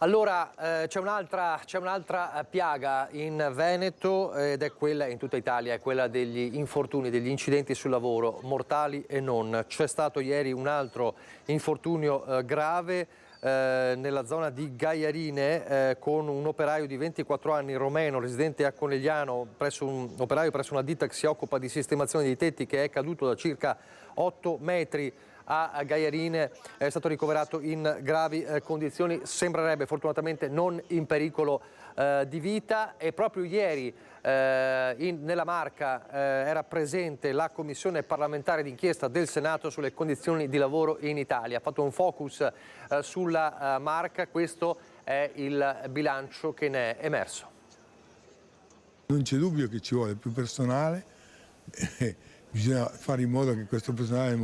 [SPEAKER 1] Allora, c'è un'altra piaga in Veneto ed è quella, in tutta Italia, è quella degli infortuni, degli incidenti sul lavoro, mortali e non. C'è stato ieri un altro infortunio grave nella zona di Gaiarine con un operaio di 24 anni romeno residente a Conegliano, un operaio presso una ditta che si occupa di sistemazione dei tetti, che è caduto da circa 8 metri a Gaiarine, è stato ricoverato in gravi condizioni, sembrerebbe fortunatamente non in pericolo di vita. E proprio ieri nella Marca era presente la Commissione parlamentare d'inchiesta del Senato sulle condizioni di lavoro in Italia. Ha fatto un focus sulla Marca, questo è il bilancio che ne è emerso.
[SPEAKER 21] Non c'è dubbio che ci vuole più personale. Bisogna fare in modo che questo personale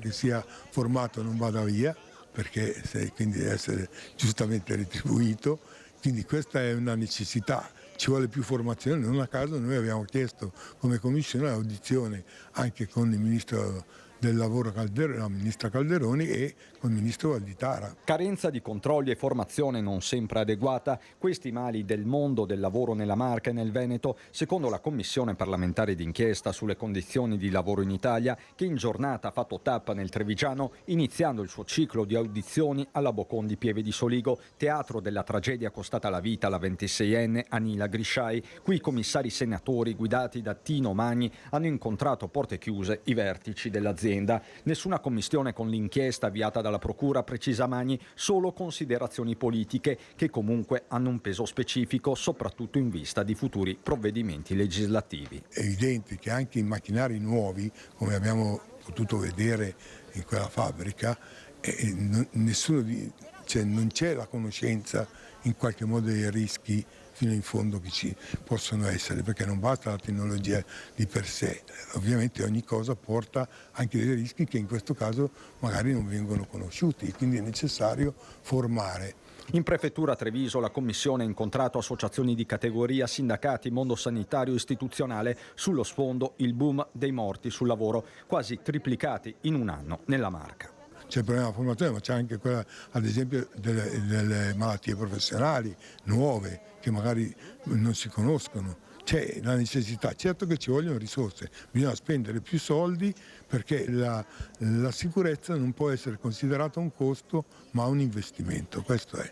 [SPEAKER 21] che sia formato non vada via, perché quindi deve essere giustamente retribuito. Quindi questa è una necessità, ci vuole più formazione. Non a caso noi abbiamo chiesto come Commissione l'audizione anche con il Ministro del Lavoro la Ministra Calderoni e con il Ministro Valditara.
[SPEAKER 22] Carenza di controlli e formazione non sempre adeguata, questi mali del mondo del lavoro nella Marca e nel Veneto, secondo la Commissione parlamentare d'inchiesta sulle condizioni di lavoro in Italia, che in giornata ha fatto tappa nel Trevigiano, iniziando il suo ciclo di audizioni alla Boccon di Pieve di Soligo, teatro della tragedia costata la vita alla 26enne Anila Grisciai. Qui i commissari senatori guidati da Tino Magni hanno incontrato a porte chiuse i vertici dell'azienda. dell'azienda. Nessuna commistione con l'inchiesta avviata dalla Procura, precisa Magni, solo considerazioni politiche che comunque hanno un peso specifico, soprattutto in vista di futuri provvedimenti legislativi.
[SPEAKER 21] È evidente che anche i macchinari nuovi, come abbiamo potuto vedere in quella fabbrica, non c'è la conoscenza in qualche modo dei rischi fino in fondo che ci possono essere, perché non basta la tecnologia di per sé, ovviamente ogni cosa porta anche dei rischi che in questo caso magari non vengono conosciuti, quindi è necessario formare.
[SPEAKER 22] In prefettura a Treviso la commissione ha incontrato associazioni di categoria, sindacati, mondo sanitario, istituzionale sullo sfondo il boom dei morti sul lavoro, quasi triplicati in un anno nella Marca.
[SPEAKER 21] C'è il problema della formazione, ma c'è anche quella, ad esempio, delle malattie professionali nuove che magari non si conoscono. C'è la necessità, certo che ci vogliono risorse, bisogna spendere più soldi perché la sicurezza non può essere considerata un costo ma un investimento, questo è.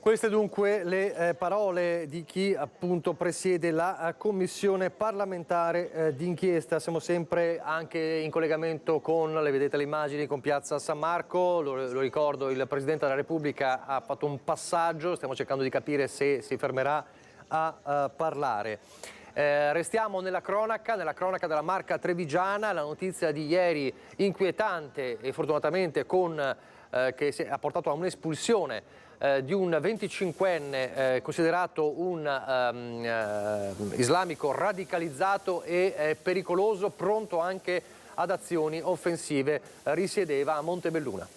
[SPEAKER 1] Queste dunque le parole di chi appunto presiede la commissione parlamentare d'inchiesta. Siamo sempre anche in collegamento con, le vedete le immagini, con Piazza San Marco. Lo ricordo, il Presidente della Repubblica ha fatto un passaggio, stiamo cercando di capire se si fermerà a parlare. Restiamo nella cronaca della Marca trevigiana, la notizia di ieri inquietante e fortunatamente che ha portato a un'espulsione di un 25enne considerato un islamico radicalizzato e pericoloso, pronto anche ad azioni offensive, risiedeva a Montebelluna.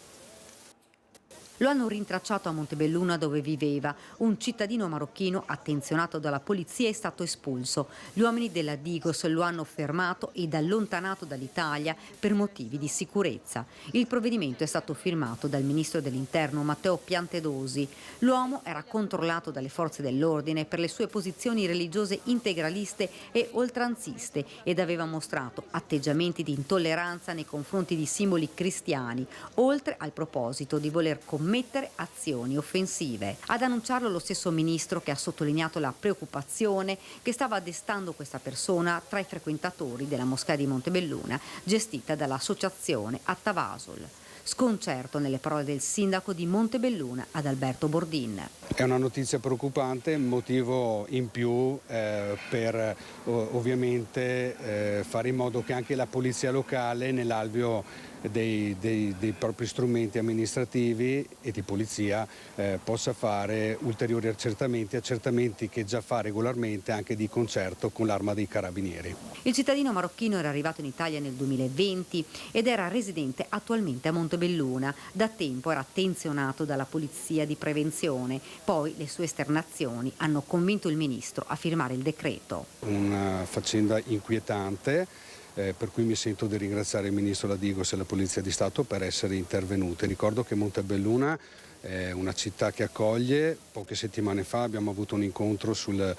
[SPEAKER 2] Lo hanno rintracciato a Montebelluna dove viveva. Un cittadino marocchino attenzionato dalla polizia è stato espulso. Gli uomini della Digos lo hanno fermato ed allontanato dall'Italia per motivi di sicurezza. Il provvedimento è stato firmato dal ministro dell'Interno Matteo Piantedosi. L'uomo era controllato dalle forze dell'ordine per le sue posizioni religiose integraliste e oltranziste ed aveva mostrato atteggiamenti di intolleranza nei confronti di simboli cristiani, oltre al proposito di voler commettere azioni offensive. Ad annunciarlo lo stesso ministro, che ha sottolineato la preoccupazione che stava destando questa persona tra i frequentatori della moschea di Montebelluna, gestita dall'associazione Attavasol. Sconcerto nelle parole del sindaco di Montebelluna, Adalberto Bordin.
[SPEAKER 3] È una notizia preoccupante, motivo in più per ovviamente fare in modo che anche la polizia locale, nell'alveo dei propri strumenti amministrativi e di polizia, possa fare ulteriori accertamenti che già fa regolarmente anche di concerto con l'Arma dei Carabinieri.
[SPEAKER 2] Il cittadino marocchino era arrivato in Italia nel 2020 ed era residente attualmente a Montebelluna. Da tempo era attenzionato dalla polizia di prevenzione, poi le sue esternazioni hanno convinto il ministro a firmare il decreto.
[SPEAKER 3] Una faccenda inquietante, per cui mi sento di ringraziare il Ministro La Digos e la Polizia di Stato per essere intervenute. Ricordo che Montebelluna è una città che accoglie. Poche settimane fa abbiamo avuto un incontro sul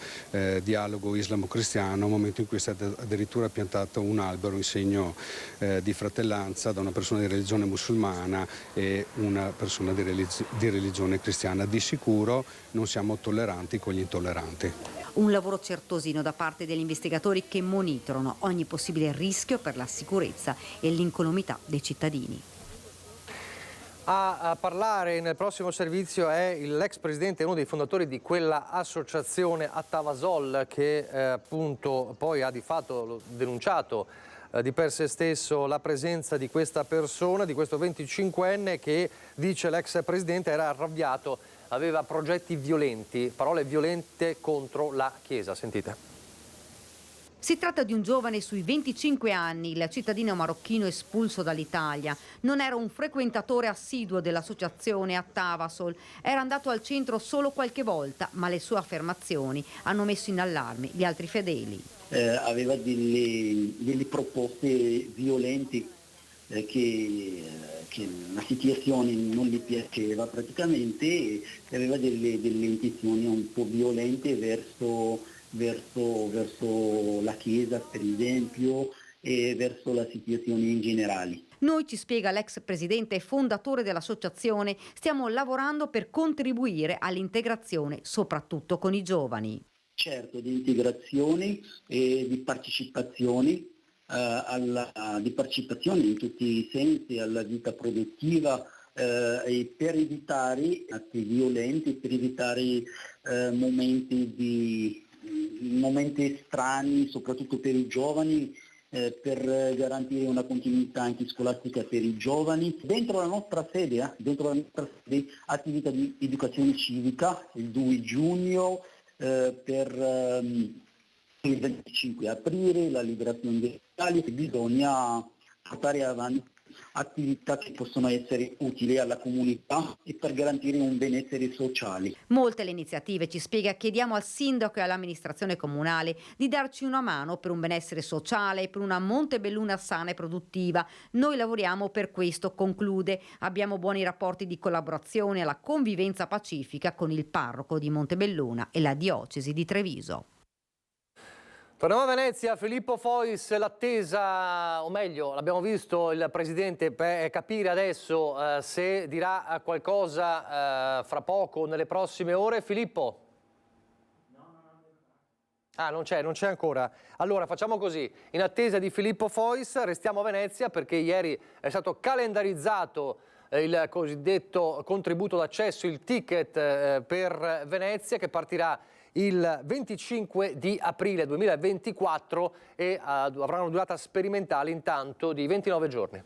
[SPEAKER 3] dialogo islamo-cristiano, un momento in cui è stato addirittura piantato un albero in segno di fratellanza da una persona di religione musulmana e una persona di religione cristiana. Di sicuro non siamo tolleranti con gli intolleranti.
[SPEAKER 2] Un lavoro certosino da parte degli investigatori che monitorano ogni possibile rischio per la sicurezza e l'incolumità dei cittadini.
[SPEAKER 1] A parlare nel prossimo servizio è l'ex presidente e uno dei fondatori di quella associazione Attavasol che appunto poi ha di fatto denunciato di per sé stesso la presenza di questa persona, di questo 25enne che, dice l'ex presidente, era arrabbiato, aveva progetti violenti, parole violente contro la Chiesa. Sentite.
[SPEAKER 2] Si tratta di un giovane sui 25 anni, il cittadino marocchino espulso dall'Italia. Non era un frequentatore assiduo dell'associazione Attavasol, era andato al centro solo qualche volta, ma le sue affermazioni hanno messo in allarme gli altri fedeli.
[SPEAKER 23] Aveva delle proposte violente che la situazione non gli piaceva praticamente e aveva delle intenzioni un po' violente verso la Chiesa, per esempio, e verso la situazione in generale.
[SPEAKER 2] Noi, ci spiega l'ex presidente e fondatore dell'associazione, stiamo lavorando per contribuire all'integrazione, soprattutto con i giovani.
[SPEAKER 23] Certo, di integrazione e di partecipazione di partecipazione in tutti i sensi alla vita produttiva, e per evitare atti violenti, per evitare momenti strani, soprattutto per i giovani, per garantire una continuità anche scolastica per i giovani. Dentro la nostra sede, attività di educazione civica il 2 giugno, per il 25 aprile, la liberazione dell'Italia. Bisogna portare avanti attività che possono essere utili alla comunità e per garantire un benessere sociale.
[SPEAKER 2] Molte le iniziative, ci spiega, chiediamo al sindaco e all'amministrazione comunale di darci una mano per un benessere sociale e per una Montebelluna sana e produttiva. Noi lavoriamo per questo, conclude. Abbiamo buoni rapporti di collaborazione alla convivenza pacifica con il parroco di Montebelluna e la diocesi di Treviso.
[SPEAKER 1] Torniamo a Venezia, Filippo Fois, l'attesa, o meglio, l'abbiamo visto il Presidente per capire adesso se dirà qualcosa fra poco, nelle prossime ore. Filippo? Ah, non c'è ancora. Allora facciamo così, in attesa di Filippo Fois restiamo a Venezia perché ieri è stato calendarizzato il cosiddetto contributo d'accesso, il ticket per Venezia, che partirà il 25 di aprile 2024 e avrà una durata sperimentale intanto di 29 giorni.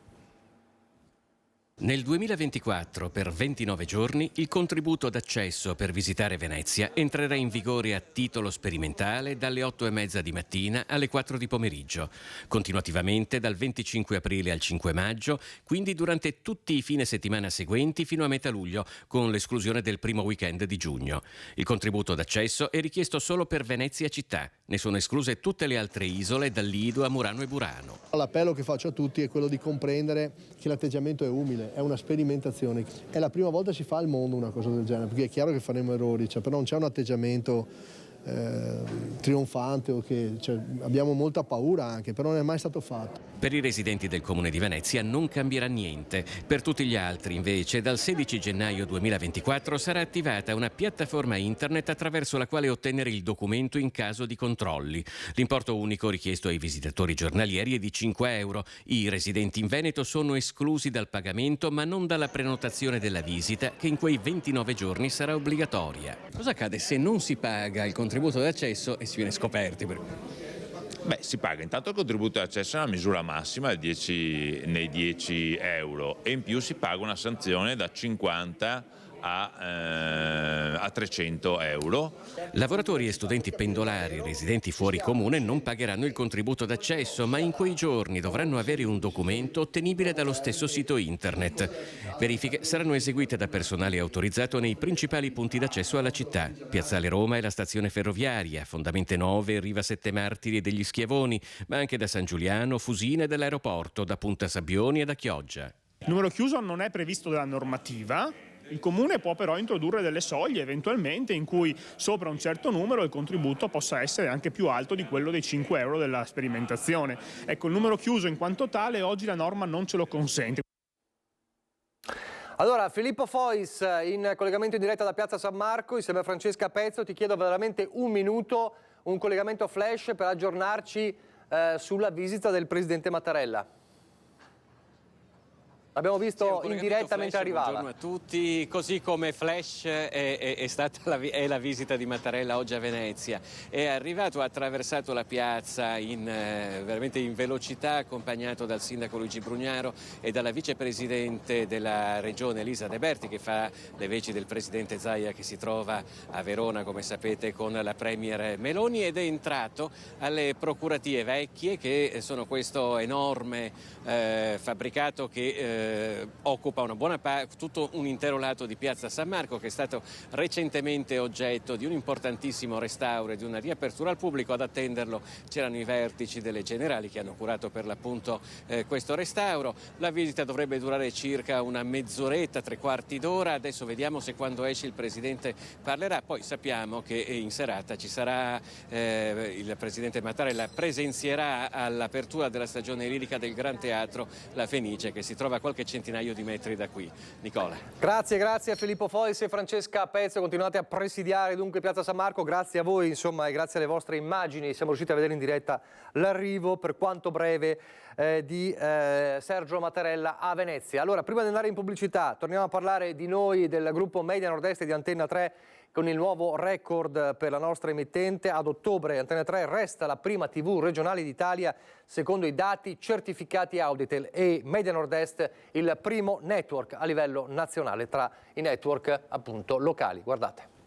[SPEAKER 4] Nel 2024, per 29 giorni, il contributo d'accesso per visitare Venezia entrerà in vigore a titolo sperimentale dalle 8:30 di mattina alle 4 di pomeriggio, continuativamente dal 25 aprile al 5 maggio, quindi durante tutti i fine settimana seguenti fino a metà luglio, con l'esclusione del primo weekend di giugno. Il contributo d'accesso è richiesto solo per Venezia città, ne sono escluse tutte le altre isole, dal Lido a Murano e Burano.
[SPEAKER 5] L'appello che faccio a tutti è quello di comprendere che l'atteggiamento è umile. È una sperimentazione, è la prima volta che si fa al mondo una cosa del genere, perché è chiaro che faremo errori, però non c'è un atteggiamento trionfante o che abbiamo molta paura anche, però non è mai stato fatto.
[SPEAKER 4] Per i residenti del Comune di Venezia non cambierà niente. Per tutti gli altri, invece, dal 16 gennaio 2024 sarà attivata una piattaforma internet attraverso la quale ottenere il documento in caso di controlli. L'importo unico richiesto ai visitatori giornalieri è di 5 euro. I residenti in Veneto sono esclusi dal pagamento, ma non dalla prenotazione della visita, che in quei 29 giorni sarà obbligatoria.
[SPEAKER 8] Cosa accade se non si paga il contributo d'accesso e si viene scoperti?
[SPEAKER 24] Beh, si paga intanto il contributo d'accesso nella misura massima nei 10 euro e in più si paga una sanzione da 50 a 300 euro.
[SPEAKER 4] Lavoratori e studenti pendolari residenti fuori comune non pagheranno il contributo d'accesso, ma in quei giorni dovranno avere un documento ottenibile dallo stesso sito internet. Verifiche saranno eseguite da personale autorizzato nei principali punti d'accesso alla città: Piazzale Roma e la stazione ferroviaria, Fondamente 9, Riva Sette Martiri e degli Schiavoni, ma anche da San Giuliano, Fusina e dall'aeroporto, da Punta Sabbioni e da Chioggia.
[SPEAKER 25] Il numero chiuso non è previsto dalla normativa. Il Comune può però introdurre delle soglie eventualmente in cui sopra un certo numero il contributo possa essere anche più alto di quello dei 5 euro della sperimentazione. Ecco, il numero chiuso in quanto tale oggi la norma non ce lo consente.
[SPEAKER 1] Allora, Filippo Fois in collegamento in diretta da Piazza San Marco, insieme a Francesca Pezzo. Ti chiedo veramente un minuto, un collegamento flash per aggiornarci sulla visita del Presidente Mattarella. L'abbiamo visto in diretta mentre arrivava.
[SPEAKER 4] Buongiorno a tutti, così come flash è la visita di Mattarella oggi a Venezia. È arrivato, ha attraversato la piazza veramente in velocità, accompagnato dal sindaco Luigi Brugnaro e dalla vicepresidente della regione Elisa De Berti, che fa le veci del presidente Zaia, che si trova a Verona, come sapete, con la premier Meloni, ed è entrato alle Procuratie Vecchie, che sono questo enorme fabbricato che occupa una buona parte, tutto un intero lato di Piazza San Marco, che è stato recentemente oggetto di un importantissimo restauro e di una riapertura al pubblico. Ad attenderlo c'erano i vertici delle Generali che hanno curato per l'appunto questo restauro. La visita dovrebbe durare circa una mezz'oretta, 3/4 d'ora. Adesso vediamo se quando esce il Presidente parlerà. Poi sappiamo che in serata ci sarà il Presidente Mattarella presenzierà all'apertura della stagione lirica del Gran Teatro La Fenice, che si trova qualche centinaio di metri da qui. Nicola.
[SPEAKER 1] Grazie a Filippo Fois e Francesca Pezzo, continuate a presidiare dunque Piazza San Marco, grazie a voi insomma e grazie alle vostre immagini siamo riusciti a vedere in diretta l'arrivo, per quanto breve, di Sergio Mattarella a Venezia. Allora, prima di andare in pubblicità, torniamo a parlare di noi, del gruppo Media Nord-Est e di Antenna 3, con il nuovo record per la nostra emittente. Ad ottobre Antenna 3 resta la prima TV regionale d'Italia secondo i dati certificati Auditel e Media Nord-Est il primo network a livello nazionale tra i network appunto locali. Guardate.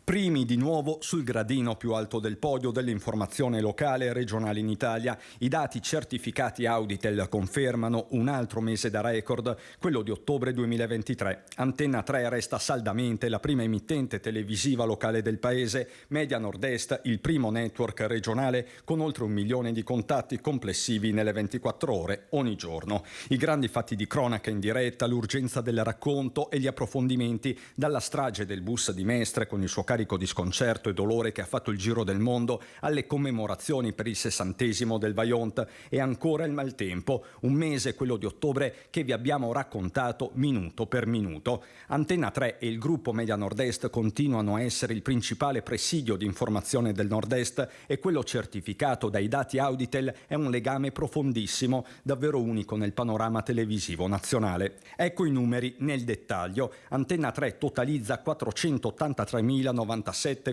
[SPEAKER 22] Primi di nuovo sul gradino più alto del podio dell'informazione locale e regionale in Italia. I dati certificati Auditel confermano un altro mese da record, quello di ottobre 2023. Antenna 3 resta saldamente la prima emittente televisiva locale del paese, Media Nord-Est il primo network regionale con oltre 1 milione di contatti complessivi nelle 24 ore ogni giorno. I grandi fatti di cronaca in diretta, l'urgenza del racconto e gli approfondimenti, dalla strage del bus di Mestre con il suo carico di sconcerto e dolore che ha fatto il giro del mondo, alle commemorazioni per il 60° del Vajont e ancora il maltempo, un mese, quello di ottobre, che vi abbiamo raccontato minuto per minuto. Antenna 3 e il gruppo Media Nord-Est continuano a essere il principale presidio di informazione del Nord-Est e quello certificato dai dati Auditel è un legame profondissimo, davvero unico nel panorama televisivo nazionale. Ecco i numeri nel dettaglio. Antenna 3 totalizza 483.097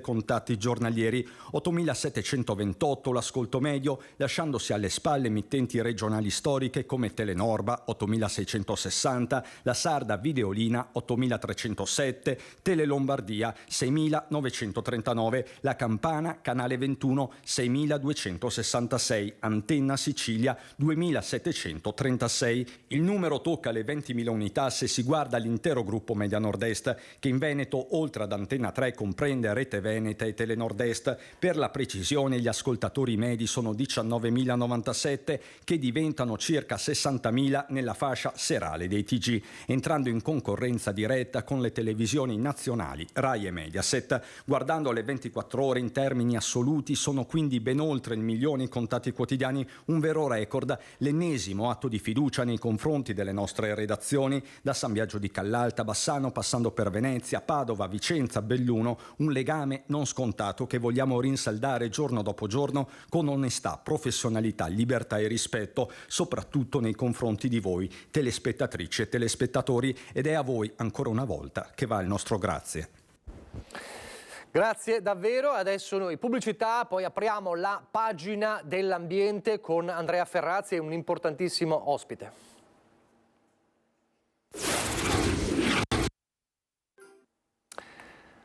[SPEAKER 22] contatti giornalieri, 8.728 l'ascolto medio, lasciandosi alle spalle emittenti regionali storiche come Telenorba 8.660, la Sarda Videolina 8.307, Tele Lombardia 6.939, la Campana Canale 21 6.266, Antenna Sicilia 2.736. Il numero tocca le 20.000 unità se si guarda l'intero gruppo Media Nord-Est, che in Veneto oltre ad Antenna 3 comprende Rete Veneta e Tele Nord-Est. Per la precisione gli ascoltatori medi sono 19.097 che diventano circa 60.000 nella fascia serale dei TG, entrando in concorrenza diretta con le televisioni nazionali Rai e Mediaset. Guardando le 24 ore in termini assoluti sono quindi ben oltre 1 milione i contatti quotidiani, un vero record, l'ennesimo atto di fiducia nei confronti delle nostre redazioni, da San Biagio di Callalta, Bassano, passando per Venezia, Padova, Vicenza, Belluno, un legame non scontato che vogliamo rinsaldare giorno dopo giorno con onestà, professionalità, libertà e rispetto, soprattutto nei confronti di voi, telespettatrici e telespettatori, ed è a voi ancora una volta che va il nostro grazie.
[SPEAKER 1] Grazie davvero, adesso noi pubblicità, poi apriamo la pagina dell'ambiente con Andrea Ferrazzi e un importantissimo ospite.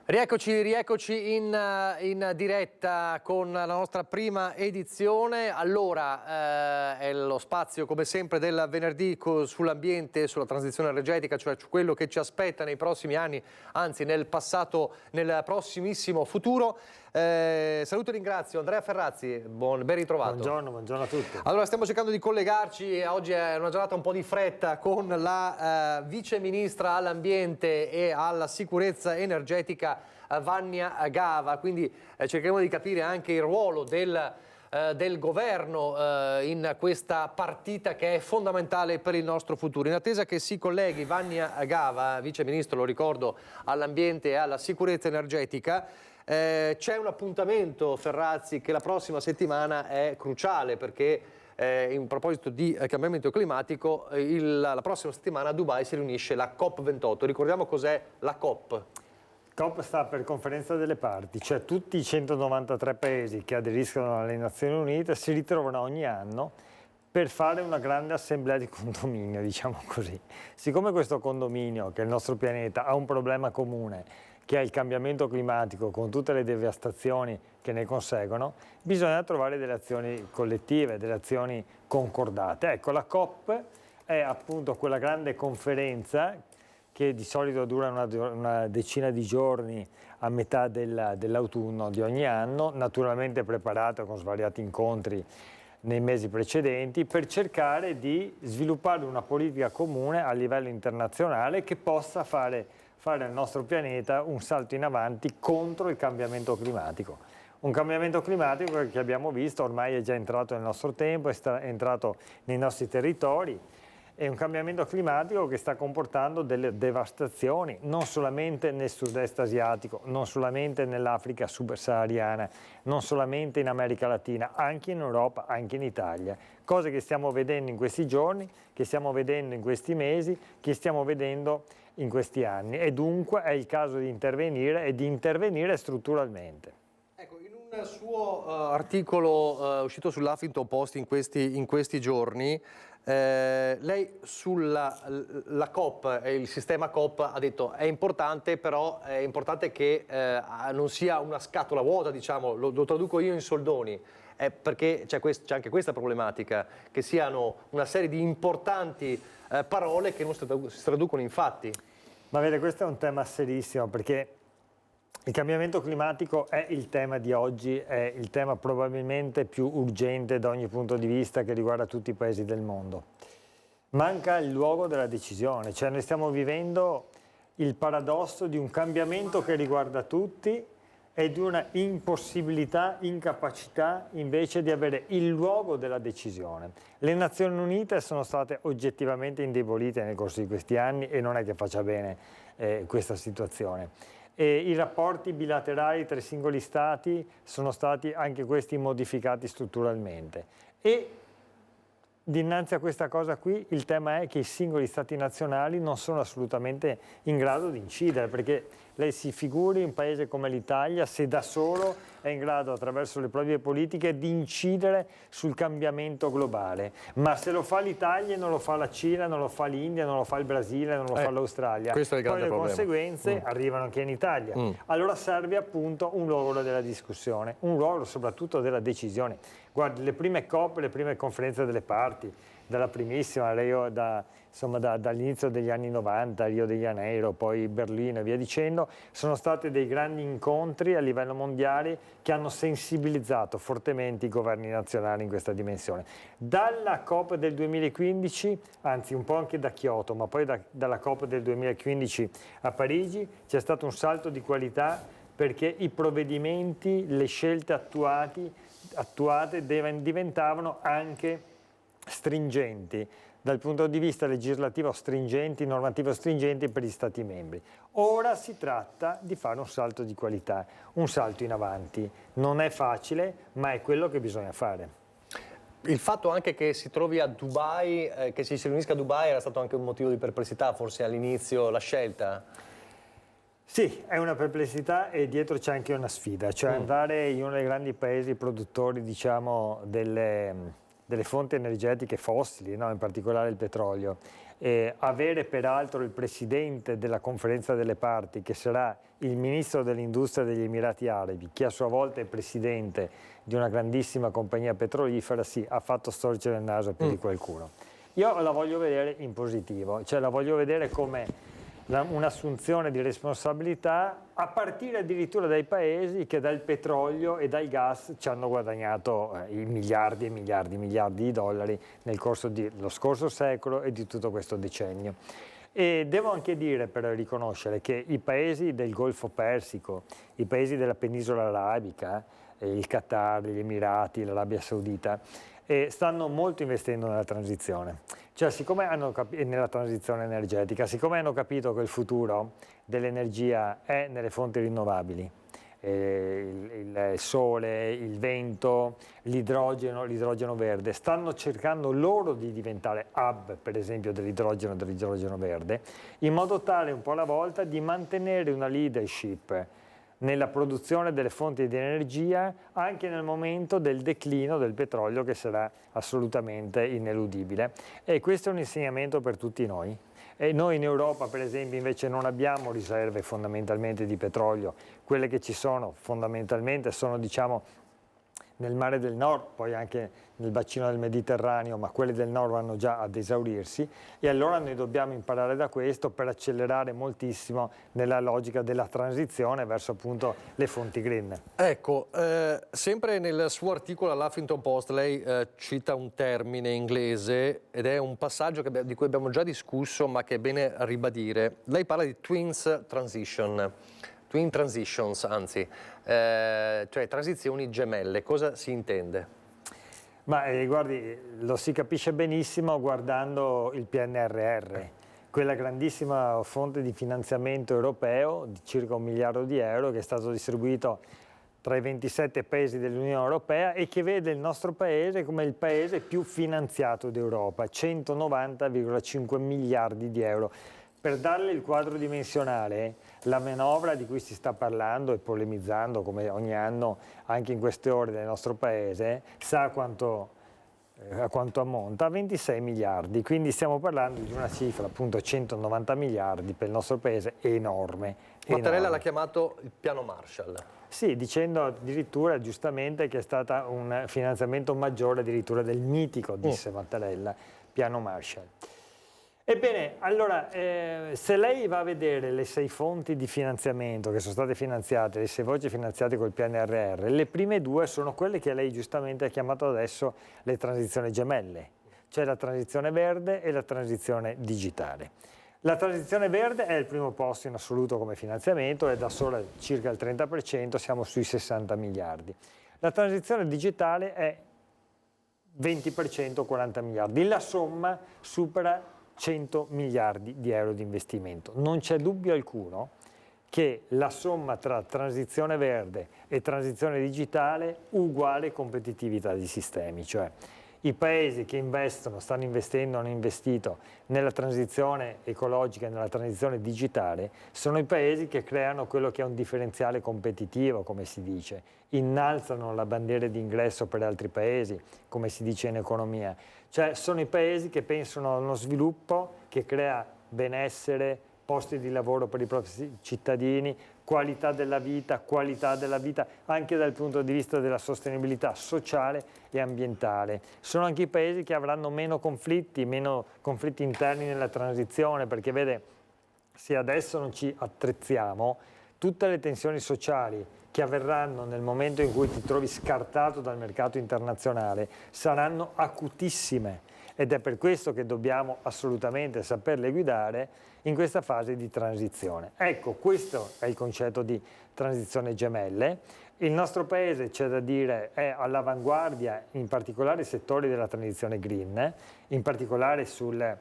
[SPEAKER 1] Rieccoci in diretta con la nostra prima edizione. Allora, è lo spazio come sempre del venerdì sull'ambiente, sulla transizione energetica, cioè quello che ci aspetta nei prossimi anni, anzi nel prossimissimo futuro. Saluto e ringrazio Andrea Ferrazzi, ben ritrovato.
[SPEAKER 6] Buongiorno a tutti.
[SPEAKER 1] Allora, stiamo cercando di collegarci, oggi è una giornata un po' di fretta, con la vice ministra all'ambiente e alla sicurezza energetica Vania Gava, quindi cercheremo di capire anche il ruolo del governo in questa partita che è fondamentale per il nostro futuro. In attesa che si colleghi Vania Gava, vice ministro, lo ricordo, all'ambiente e alla sicurezza energetica, c'è un appuntamento, Ferrazzi, che la prossima settimana è cruciale perché in proposito di cambiamento climatico la prossima settimana a Dubai si riunisce la COP28. Ricordiamo cos'è la COP.
[SPEAKER 6] COP sta per Conferenza delle Parti, cioè tutti i 193 paesi che aderiscono alle Nazioni Unite si ritrovano ogni anno per fare una grande assemblea di condominio, diciamo così. Siccome questo condominio, che è il nostro pianeta, ha un problema comune, che è il cambiamento climatico con tutte le devastazioni che ne conseguono, bisogna trovare delle azioni collettive, delle azioni concordate. Ecco, la COP è appunto quella grande conferenza che di solito dura una decina di giorni a metà dell'autunno di ogni anno, naturalmente preparato con svariati incontri nei mesi precedenti, per cercare di sviluppare una politica comune a livello internazionale che possa fare al nostro pianeta un salto in avanti contro il cambiamento climatico. Un cambiamento climatico che abbiamo visto ormai è già entrato nel nostro tempo, è entrato nei nostri territori. È un cambiamento climatico che sta comportando delle devastazioni, non solamente nel sud-est asiatico, non solamente nell'Africa subsahariana, non solamente in America Latina, anche in Europa, anche in Italia. Cose che stiamo vedendo in questi giorni, che stiamo vedendo in questi mesi, che stiamo vedendo in questi anni. E dunque è il caso di intervenire e di intervenire strutturalmente.
[SPEAKER 1] Ecco, in un suo articolo uscito sull'Huffington Post in questi giorni, lei sulla COP e il sistema COP ha detto è importante, però è importante che non sia una scatola vuota, diciamo, lo traduco io in soldoni, perché c'è anche questa problematica, che siano una serie di importanti parole che non si traducono in fatti.
[SPEAKER 6] Ma vede, questo è un tema serissimo, perché il cambiamento climatico è il tema di oggi, è il tema probabilmente più urgente da ogni punto di vista che riguarda tutti i paesi del mondo. Manca il luogo della decisione, cioè noi stiamo vivendo il paradosso di un cambiamento che riguarda tutti e di una impossibilità, incapacità invece di avere il luogo della decisione. Le Nazioni Unite sono state oggettivamente indebolite nel corso di questi anni e non è che faccia bene questa situazione. E i rapporti bilaterali tra i singoli stati sono stati anche questi modificati strutturalmente. E dinanzi a questa cosa qui il tema è che i singoli stati nazionali non sono assolutamente in grado di incidere, perché lei si figuri un paese come l'Italia se da solo è in grado attraverso le proprie politiche di incidere sul cambiamento globale, ma se lo fa l'Italia non lo fa la Cina, non lo fa l'India, non lo fa il Brasile, non lo fa l'Australia,
[SPEAKER 1] questo è il grande
[SPEAKER 6] poi le
[SPEAKER 1] problema.
[SPEAKER 6] Conseguenze arrivano anche in Italia. Allora serve appunto un luogo della discussione, un luogo soprattutto della decisione. Guardi, le prime COP, le prime conferenze delle parti, dalla primissima, dall'inizio degli anni 90, Rio de Janeiro, poi Berlino e via dicendo, sono stati dei grandi incontri a livello mondiale che hanno sensibilizzato fortemente i governi nazionali in questa dimensione. Dalla COP del 2015, anzi un po' anche da Kyoto, ma poi dalla COP del 2015 a Parigi, c'è stato un salto di qualità, perché i provvedimenti, le scelte attuate diventavano anche stringenti, dal punto di vista legislativo stringenti, normativo stringenti per gli Stati membri. Ora si tratta di fare un salto di qualità, un salto in avanti. Non è facile, ma è quello che bisogna fare.
[SPEAKER 1] Il fatto anche che si trovi a Dubai, che si riunisca a Dubai, era stato anche un motivo di perplessità, forse all'inizio, la scelta?
[SPEAKER 6] Sì, è una perplessità e dietro c'è anche una sfida, cioè andare in uno dei grandi paesi produttori, diciamo, delle fonti energetiche fossili, no? In particolare il petrolio, e avere peraltro il presidente della conferenza delle parti, che sarà il ministro dell'industria degli Emirati Arabi, che a sua volta è presidente di una grandissima compagnia petrolifera, sì, ha fatto storcere il naso più di qualcuno. Io la voglio vedere in positivo, cioè la voglio vedere come un'assunzione di responsabilità a partire addirittura dai paesi che dal petrolio e dal gas ci hanno guadagnato i miliardi e miliardi e miliardi di dollari nel corso dello scorso secolo e di tutto questo decennio. E devo anche dire, per riconoscere, che i paesi del Golfo Persico, i paesi della penisola arabica, il Qatar, gli Emirati, l'Arabia Saudita, stanno molto investendo nella transizione, cioè siccome nella transizione energetica, siccome hanno capito che il futuro dell'energia è nelle fonti rinnovabili, il sole, il vento, l'idrogeno verde, stanno cercando loro di diventare hub, per esempio, dell'idrogeno verde, in modo tale un po' alla volta di mantenere una leadership nella produzione delle fonti di energia anche nel momento del declino del petrolio, che sarà assolutamente ineludibile. E questo è un insegnamento per tutti noi. E noi in Europa, per esempio, invece non abbiamo riserve fondamentalmente di petrolio. Quelle che ci sono fondamentalmente sono, diciamo, nel mare del nord, poi anche nel bacino del Mediterraneo, ma quelle del nord vanno già ad esaurirsi, e allora noi dobbiamo imparare da questo per accelerare moltissimo nella logica della transizione verso appunto le fonti green.
[SPEAKER 1] Ecco, sempre nel suo articolo all'Huffington Post lei cita un termine inglese ed è un passaggio di cui abbiamo già discusso, ma che è bene ribadire. Lei parla di twin transitions, anzi, cioè transizioni gemelle. Cosa si intende?
[SPEAKER 6] Ma guardi, lo si capisce benissimo guardando il PNRR, quella grandissima fonte di finanziamento europeo di circa 1 miliardo di euro che è stato distribuito tra i 27 paesi dell'Unione Europea e che vede il nostro paese come il paese più finanziato d'Europa, 190,5 miliardi di euro. Per darle il quadro dimensionale, la manovra di cui si sta parlando e polemizzando come ogni anno anche in queste ore nel nostro paese, sa a quanto ammonta? A 26 miliardi, quindi stiamo parlando di una cifra, appunto 190 miliardi per il nostro paese, enorme.
[SPEAKER 1] Mattarella l'ha chiamato il piano Marshall.
[SPEAKER 6] Sì, dicendo addirittura giustamente che è stato un finanziamento maggiore addirittura del mitico, disse Mattarella, piano Marshall. Ebbene, allora, se lei va a vedere le 6 fonti di finanziamento che sono state finanziate, le 6 voci finanziate col PNRR, le prime 2 sono quelle che lei giustamente ha chiamato adesso le transizioni gemelle, cioè la transizione verde e la transizione digitale. La transizione verde è il primo posto in assoluto come finanziamento, è da sola circa il 30%, siamo sui 60 miliardi. La transizione digitale è 20%, 40 miliardi. La somma supera 100 miliardi di euro di investimento. Non c'è dubbio alcuno che la somma tra transizione verde e transizione digitale uguale competitività di sistemi, cioè i paesi che investono, stanno investendo, hanno investito nella transizione ecologica e nella transizione digitale, sono i paesi che creano quello che è un differenziale competitivo, come si dice, innalzano la bandiera d'ingresso per altri paesi, come si dice in economia. Cioè sono i paesi che pensano a uno sviluppo che crea benessere, posti di lavoro per i propri cittadini, qualità della vita anche dal punto di vista della sostenibilità sociale e ambientale. Sono anche i paesi che avranno meno conflitti interni nella transizione, perché vede, se adesso non ci attrezziamo, tutte le tensioni sociali che avverranno nel momento in cui ti trovi scartato dal mercato internazionale saranno acutissime ed è per questo che dobbiamo assolutamente saperle guidare in questa fase di transizione. Ecco, questo è il concetto di transizione gemelle. Il nostro paese, c'è da dire, è all'avanguardia in particolari settori della transizione green, in particolare sul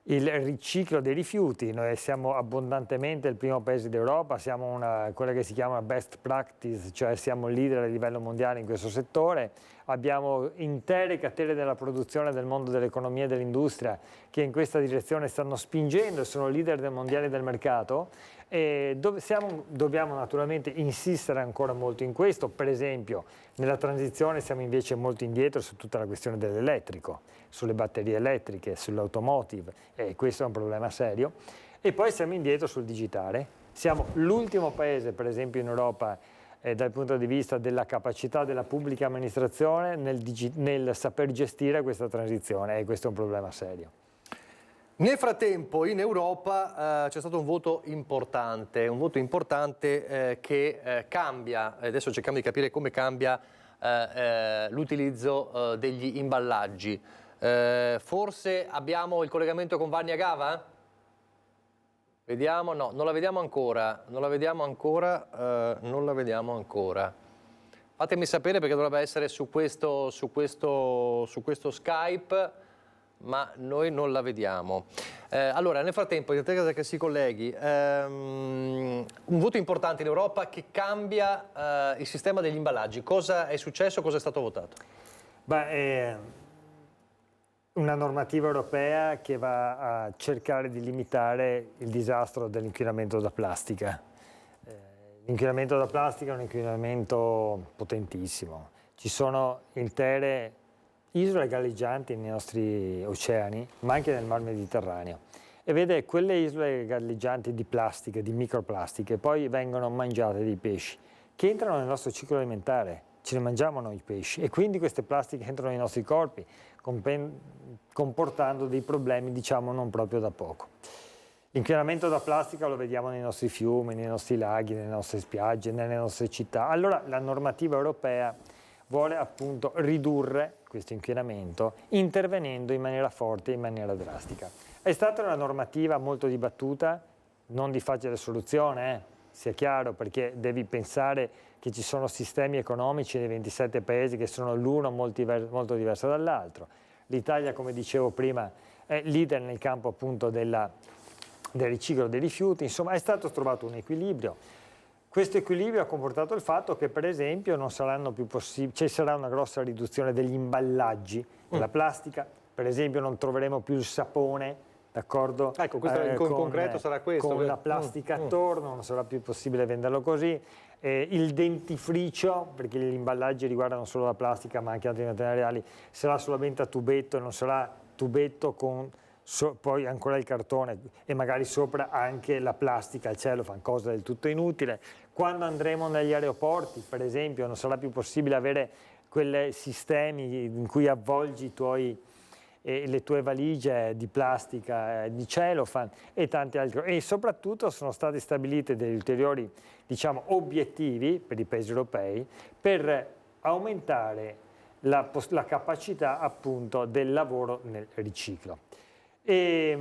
[SPEAKER 6] il riciclo dei rifiuti. Noi siamo abbondantemente il primo paese d'Europa, siamo quella che si chiama best practice, cioè siamo leader a livello mondiale in questo settore. Abbiamo intere catene della produzione del mondo dell'economia e dell'industria che in questa direzione stanno spingendo e sono leader del mondiale del mercato. E dobbiamo naturalmente insistere ancora molto in questo. Per esempio, nella transizione siamo invece molto indietro su tutta la questione dell'elettrico, sulle batterie elettriche, sull'automotive, e questo è un problema serio. E poi siamo indietro sul digitale. Siamo l'ultimo paese, per esempio, in Europa dal punto di vista della capacità della pubblica amministrazione nel saper gestire questa transizione, e questo è un problema serio.
[SPEAKER 1] Nel frattempo in Europa c'è stato un voto importante che cambia, adesso cerchiamo di capire come cambia l'utilizzo degli imballaggi. Forse abbiamo il collegamento con Vanni Agava? Vediamo, no, non la vediamo ancora, Fatemi sapere perché dovrebbe essere su questo Skype, ma noi non la vediamo. Allora, nel frattempo, in attesa che si colleghi, un voto importante in Europa che cambia il sistema degli imballaggi. Cosa è successo? Cosa è stato votato?
[SPEAKER 6] Una normativa europea che va a cercare di limitare il disastro dell'inquinamento da plastica. L'inquinamento da plastica è un inquinamento potentissimo. Ci sono intere isole galleggianti nei nostri oceani, ma anche nel Mar Mediterraneo. E vede, quelle isole galleggianti di plastica, di microplastiche, poi vengono mangiate dai pesci, che entrano nel nostro ciclo alimentare. Ce ne mangiamo noi i pesci e quindi queste plastiche entrano nei nostri corpi, comportando dei problemi, diciamo, non proprio da poco. L'inquinamento da plastica lo vediamo nei nostri fiumi, nei nostri laghi, nelle nostre spiagge, nelle nostre città. Allora la normativa europea vuole appunto ridurre questo inquinamento intervenendo in maniera forte e in maniera drastica. È stata una normativa molto dibattuta, non di facile soluzione, sia chiaro, perché devi pensare che ci sono sistemi economici nei 27 paesi che sono l'uno molto diverso dall'altro. L'Italia, come dicevo prima, è leader nel campo appunto del riciclo dei rifiuti, insomma è stato trovato un equilibrio. Questo equilibrio ha comportato il fatto che per esempio non saranno più possibili, ci sarà una grossa riduzione degli imballaggi della plastica, per esempio non troveremo più il sapone, d'accordo?
[SPEAKER 1] Ecco, questo in concreto sarà questo.
[SPEAKER 6] Con la plastica attorno, non sarà più possibile venderlo così. Il dentifricio, perché gli imballaggi riguardano non solo la plastica ma anche altri materiali, sarà solamente a tubetto e non sarà tubetto con poi ancora il cartone e magari sopra anche la plastica, il cellophane, cosa del tutto inutile. Quando andremo negli aeroporti, per esempio, non sarà più possibile avere quei sistemi in cui avvolgi le tue valigie di plastica, di cellophane e tanti altri. E soprattutto sono stati stabiliti degli ulteriori, diciamo, obiettivi per i paesi europei per aumentare la capacità appunto del lavoro nel riciclo. È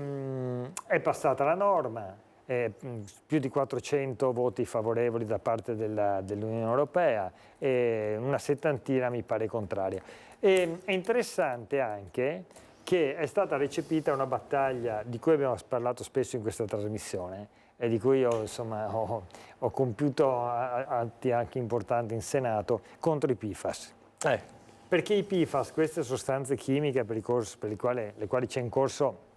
[SPEAKER 6] passata la norma, più di 400 voti favorevoli da parte dell'Unione Europea e una settantina mi pare contraria. È interessante anche che è stata recepita una battaglia di cui abbiamo parlato spesso in questa trasmissione e di cui ho compiuto atti anche importanti in Senato contro i PFAS. Perché i PFAS, queste sostanze chimiche per le quali c'è in corso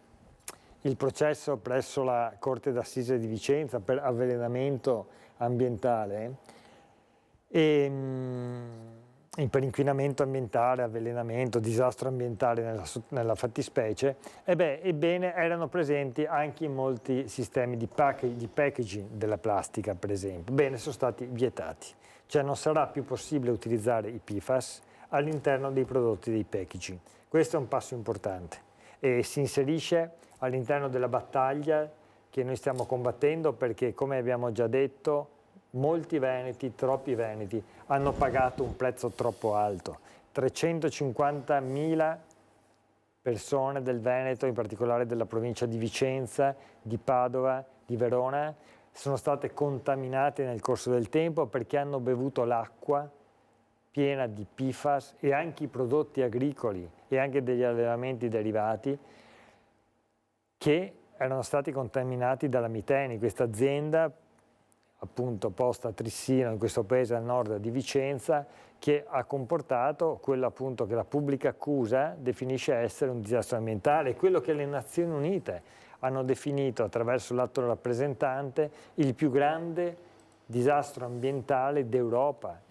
[SPEAKER 6] il processo presso la Corte d'Assise di Vicenza per avvelenamento ambientale e per inquinamento ambientale, avvelenamento, disastro ambientale nella fattispecie, ebbene erano presenti anche in molti sistemi di packaging della plastica, per esempio. Bene, sono stati vietati, cioè non sarà più possibile utilizzare i PFAS all'interno dei prodotti dei packaging. Questo è un passo importante e si inserisce all'interno della battaglia che noi stiamo combattendo perché, come abbiamo già detto, molti veneti, troppi veneti, hanno pagato un prezzo troppo alto. 350.000 persone del Veneto, in particolare della provincia di Vicenza, di Padova, di Verona, sono state contaminate nel corso del tempo perché hanno bevuto l'acqua piena di PFAS e anche i prodotti agricoli e anche degli allevamenti derivati che erano stati contaminati dalla Miteni, questa azienda appunto posta a Trissino, in questo paese al nord di Vicenza, che ha comportato quello appunto che la pubblica accusa definisce essere un disastro ambientale, quello che le Nazioni Unite hanno definito attraverso l'atto rappresentante il più grande disastro ambientale d'Europa.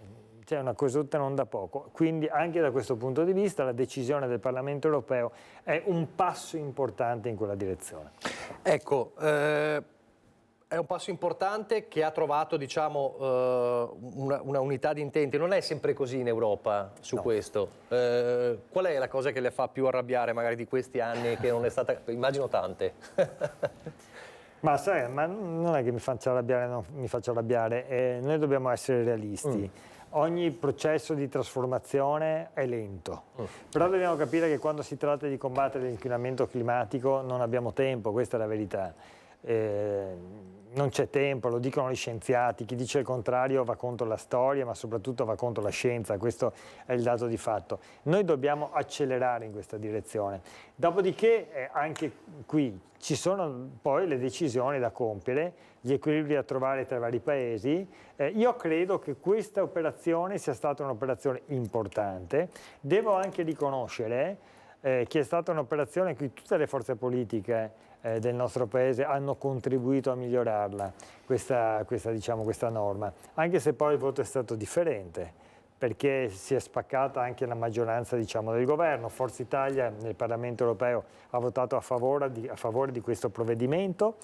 [SPEAKER 6] Cioè una cosa tutta non da poco. Quindi anche da questo punto di vista la decisione del Parlamento europeo è un passo importante in quella direzione.
[SPEAKER 1] Ecco, è un passo importante che ha trovato, diciamo, una unità di intenti. Non è sempre così in Europa su questo. Qual è la cosa che le fa più arrabbiare magari di questi anni che non è stata, immagino tante?
[SPEAKER 6] Ma sai, ma non è che mi faccia arrabbiare, no, mi faccia arrabbiare. Noi dobbiamo essere realisti. Ogni processo di trasformazione è lento, però dobbiamo capire che quando si tratta di combattere l'inquinamento climatico non abbiamo tempo, questa è la verità. Non c'è tempo, lo dicono gli scienziati, chi dice il contrario va contro la storia, ma soprattutto va contro la scienza, questo è il dato di fatto. Noi dobbiamo accelerare in questa direzione. Dopodiché anche qui ci sono poi le decisioni da compiere, gli equilibri da trovare tra i vari paesi. Io credo che questa operazione sia stata un'operazione importante. Devo anche riconoscere che è stata un'operazione in cui tutte le forze politiche del nostro paese hanno contribuito a migliorarla, questa norma, anche se poi il voto è stato differente, perché si è spaccata anche la maggioranza del governo. Forza Italia nel Parlamento europeo ha votato a favore di questo provvedimento,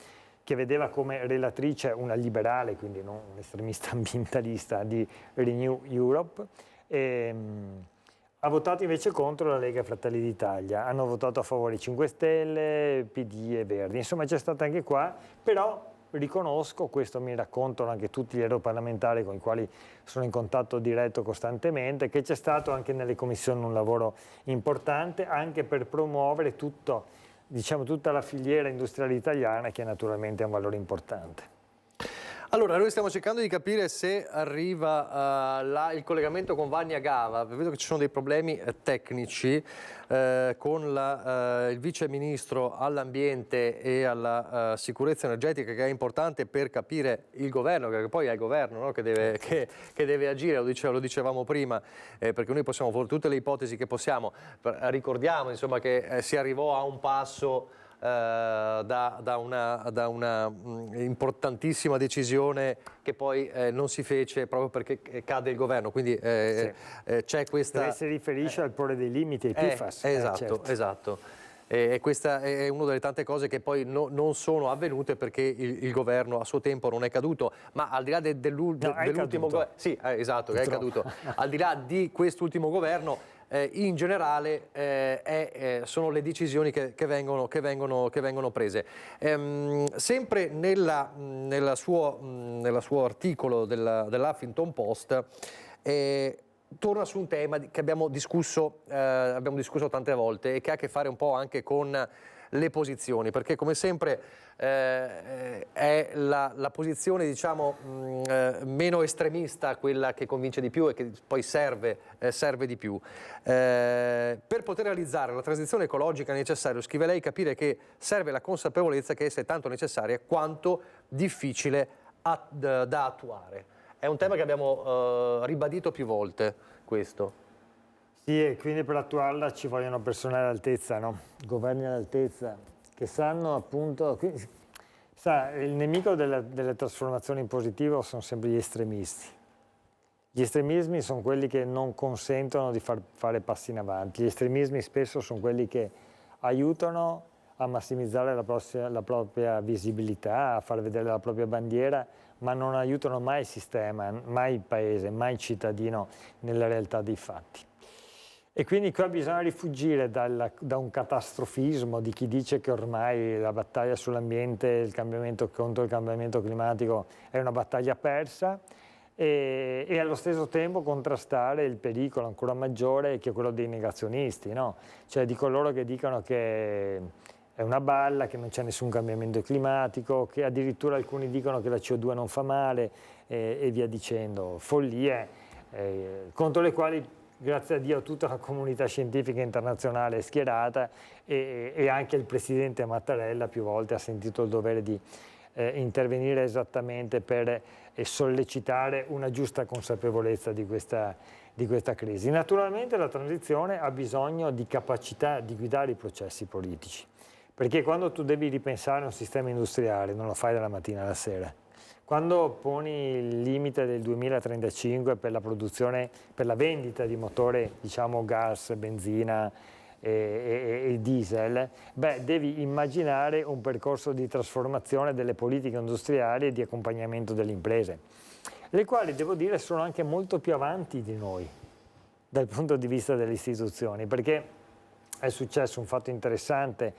[SPEAKER 6] che vedeva come relatrice una liberale, quindi non un estremista ambientalista, di Renew Europe. Ha votato invece contro la Lega e Fratelli d'Italia, hanno votato a favore i 5 Stelle, PD e Verdi. Insomma c'è stata anche qua, però riconosco, questo mi raccontano anche tutti gli europarlamentari con i quali sono in contatto diretto costantemente, che c'è stato anche nelle commissioni un lavoro importante anche per promuovere tutta la filiera industriale italiana, che naturalmente ha un valore importante.
[SPEAKER 1] Allora, noi stiamo cercando di capire se arriva il collegamento con Vanni Agava. Vedo che ci sono dei problemi tecnici con il vice ministro all'ambiente e alla sicurezza energetica, che è importante per capire il governo, perché poi è il governo, no, che deve agire, lo dicevamo prima, perché noi possiamo fare tutte le ipotesi che possiamo. Ricordiamo insomma, che si arrivò a un passo da una importantissima decisione che poi non si fece proprio perché cade il governo, quindi c'è questa...
[SPEAKER 6] Lei si riferisce al porre dei limiti ai PFAS.
[SPEAKER 1] Esatto,
[SPEAKER 6] certo.
[SPEAKER 1] esatto. E questa è una delle tante cose che poi non sono avvenute perché il governo a suo tempo non è caduto, ma al di là dell'ultimo governo, sì, esatto, è caduto. Al di là di quest'ultimo governo, in generale sono le decisioni che vengono prese. Sempre nel suo articolo dell'Huffington Post torna su un tema che abbiamo discusso tante volte e che ha a che fare un po' anche con le posizioni, perché come sempre è la posizione, diciamo, meno estremista quella che convince di più e che poi serve di più. Per poter realizzare la transizione ecologica è necessario, scrive lei, capire che serve la consapevolezza che essa è tanto necessaria quanto difficile da attuare. È un tema che abbiamo ribadito più volte, questo.
[SPEAKER 6] Sì, e quindi per attuarla ci vogliono persone all'altezza, no? Governi all'altezza, che sanno appunto... il nemico delle trasformazioni in positivo sono sempre gli estremisti. Gli estremismi sono quelli che non consentono di fare passi in avanti. Gli estremismi spesso sono quelli che aiutano a massimizzare la propria visibilità, a far vedere la propria bandiera, ma non aiutano mai il sistema, mai il paese, mai il cittadino nella realtà dei fatti. E quindi qua bisogna rifuggire da un catastrofismo di chi dice che ormai la battaglia sull'ambiente contro il cambiamento climatico è una battaglia persa e allo stesso tempo contrastare il pericolo ancora maggiore che è quello dei negazionisti, no? Cioè di coloro che dicono che è una balla, che non c'è nessun cambiamento climatico, che addirittura alcuni dicono che la CO2 non fa male e via dicendo. Follie contro le quali, grazie a Dio, tutta la comunità scientifica internazionale è schierata e anche il presidente Mattarella più volte ha sentito il dovere di intervenire esattamente per sollecitare una giusta consapevolezza di questa crisi. Naturalmente la transizione ha bisogno di capacità di guidare i processi politici, perché quando tu devi ripensare un sistema industriale non lo fai dalla mattina alla sera. Quando poni il limite del 2035 per la produzione, per la vendita di motore, diciamo gas, benzina e diesel, devi immaginare un percorso di trasformazione delle politiche industriali e di accompagnamento delle imprese, le quali, devo dire, sono anche molto più avanti di noi dal punto di vista delle istituzioni, perché è successo un fatto interessante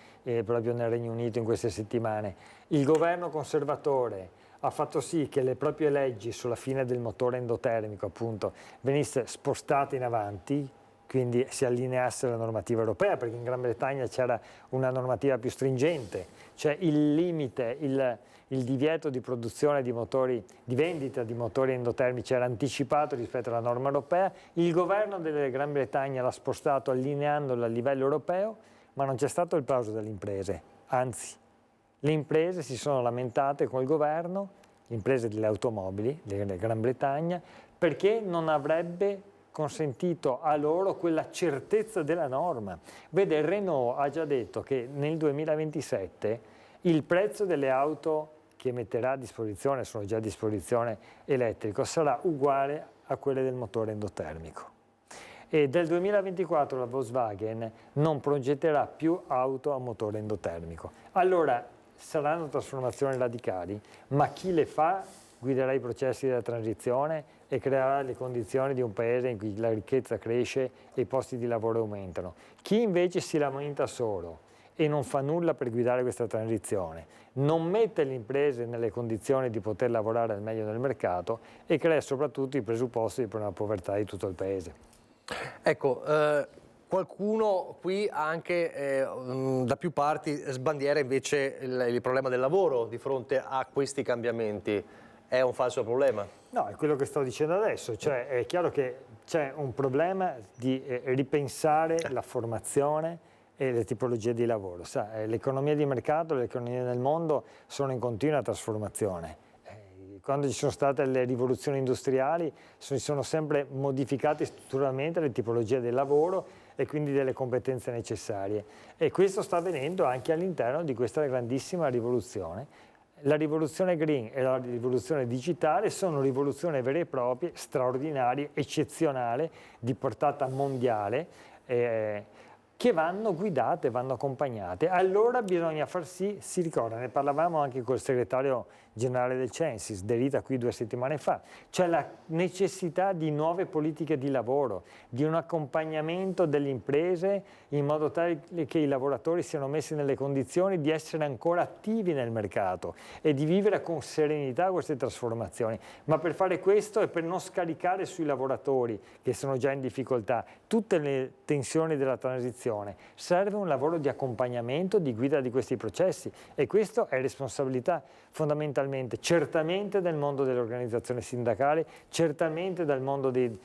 [SPEAKER 6] proprio nel Regno Unito in queste settimane. Il governo conservatore ha fatto sì che le proprie leggi sulla fine del motore endotermico, appunto, venisse spostata in avanti, quindi si allineasse alla normativa europea, perché in Gran Bretagna c'era una normativa più stringente, cioè il limite, il divieto di produzione di motori, di vendita di motori endotermici era anticipato rispetto alla norma europea. Il governo della Gran Bretagna l'ha spostato allineandolo a livello europeo, ma non c'è stato il plauso delle imprese, anzi. Le imprese si sono lamentate col governo, le imprese delle automobili della Gran Bretagna, perché non avrebbe consentito a loro quella certezza della norma. Vede, Renault ha già detto che nel 2027 il prezzo delle auto che metterà a disposizione, sono già a disposizione elettrico, sarà uguale a quelle del motore endotermico. E del 2024 la Volkswagen non progetterà più auto a motore endotermico. Allora, saranno trasformazioni radicali, ma chi le fa guiderà i processi della transizione e creerà le condizioni di un paese in cui la ricchezza cresce e i posti di lavoro aumentano. Chi invece si lamenta solo e non fa nulla per guidare questa transizione, non mette le imprese nelle condizioni di poter lavorare al meglio nel mercato e crea soprattutto i presupposti per una povertà di tutto il paese.
[SPEAKER 1] Ecco, qualcuno qui anche da più parti sbandiera invece il problema del lavoro di fronte a questi cambiamenti. è un falso problema.
[SPEAKER 6] No, è quello che sto dicendo adesso, cioè è chiaro che c'è un problema di ripensare la formazione e le tipologie di lavoro. L'economia di mercato, le economie del mondo sono in continua trasformazione. Quando ci sono state le rivoluzioni industriali si sono sempre modificate strutturalmente le tipologie del lavoro e quindi delle competenze necessarie. E questo sta avvenendo anche all'interno di questa grandissima rivoluzione. La rivoluzione green e la rivoluzione digitale sono rivoluzioni vere e proprie, straordinarie, eccezionali, di portata mondiale, che vanno guidate, vanno accompagnate. Allora bisogna far sì, si ricorda, ne parlavamo anche col segretario generale del Censis, De Rita, qui 2 settimane fa, c'è la necessità di nuove politiche di lavoro, di un accompagnamento delle imprese in modo tale che i lavoratori siano messi nelle condizioni di essere ancora attivi nel mercato e di vivere con serenità queste trasformazioni. Ma per fare questo e per non scaricare sui lavoratori che sono già in difficoltà tutte le tensioni della transizione, serve un lavoro di accompagnamento, di guida di questi processi, e questo è responsabilità fondamentalmente, certamente del mondo dell'organizzazione sindacale, certamente dal mondo dei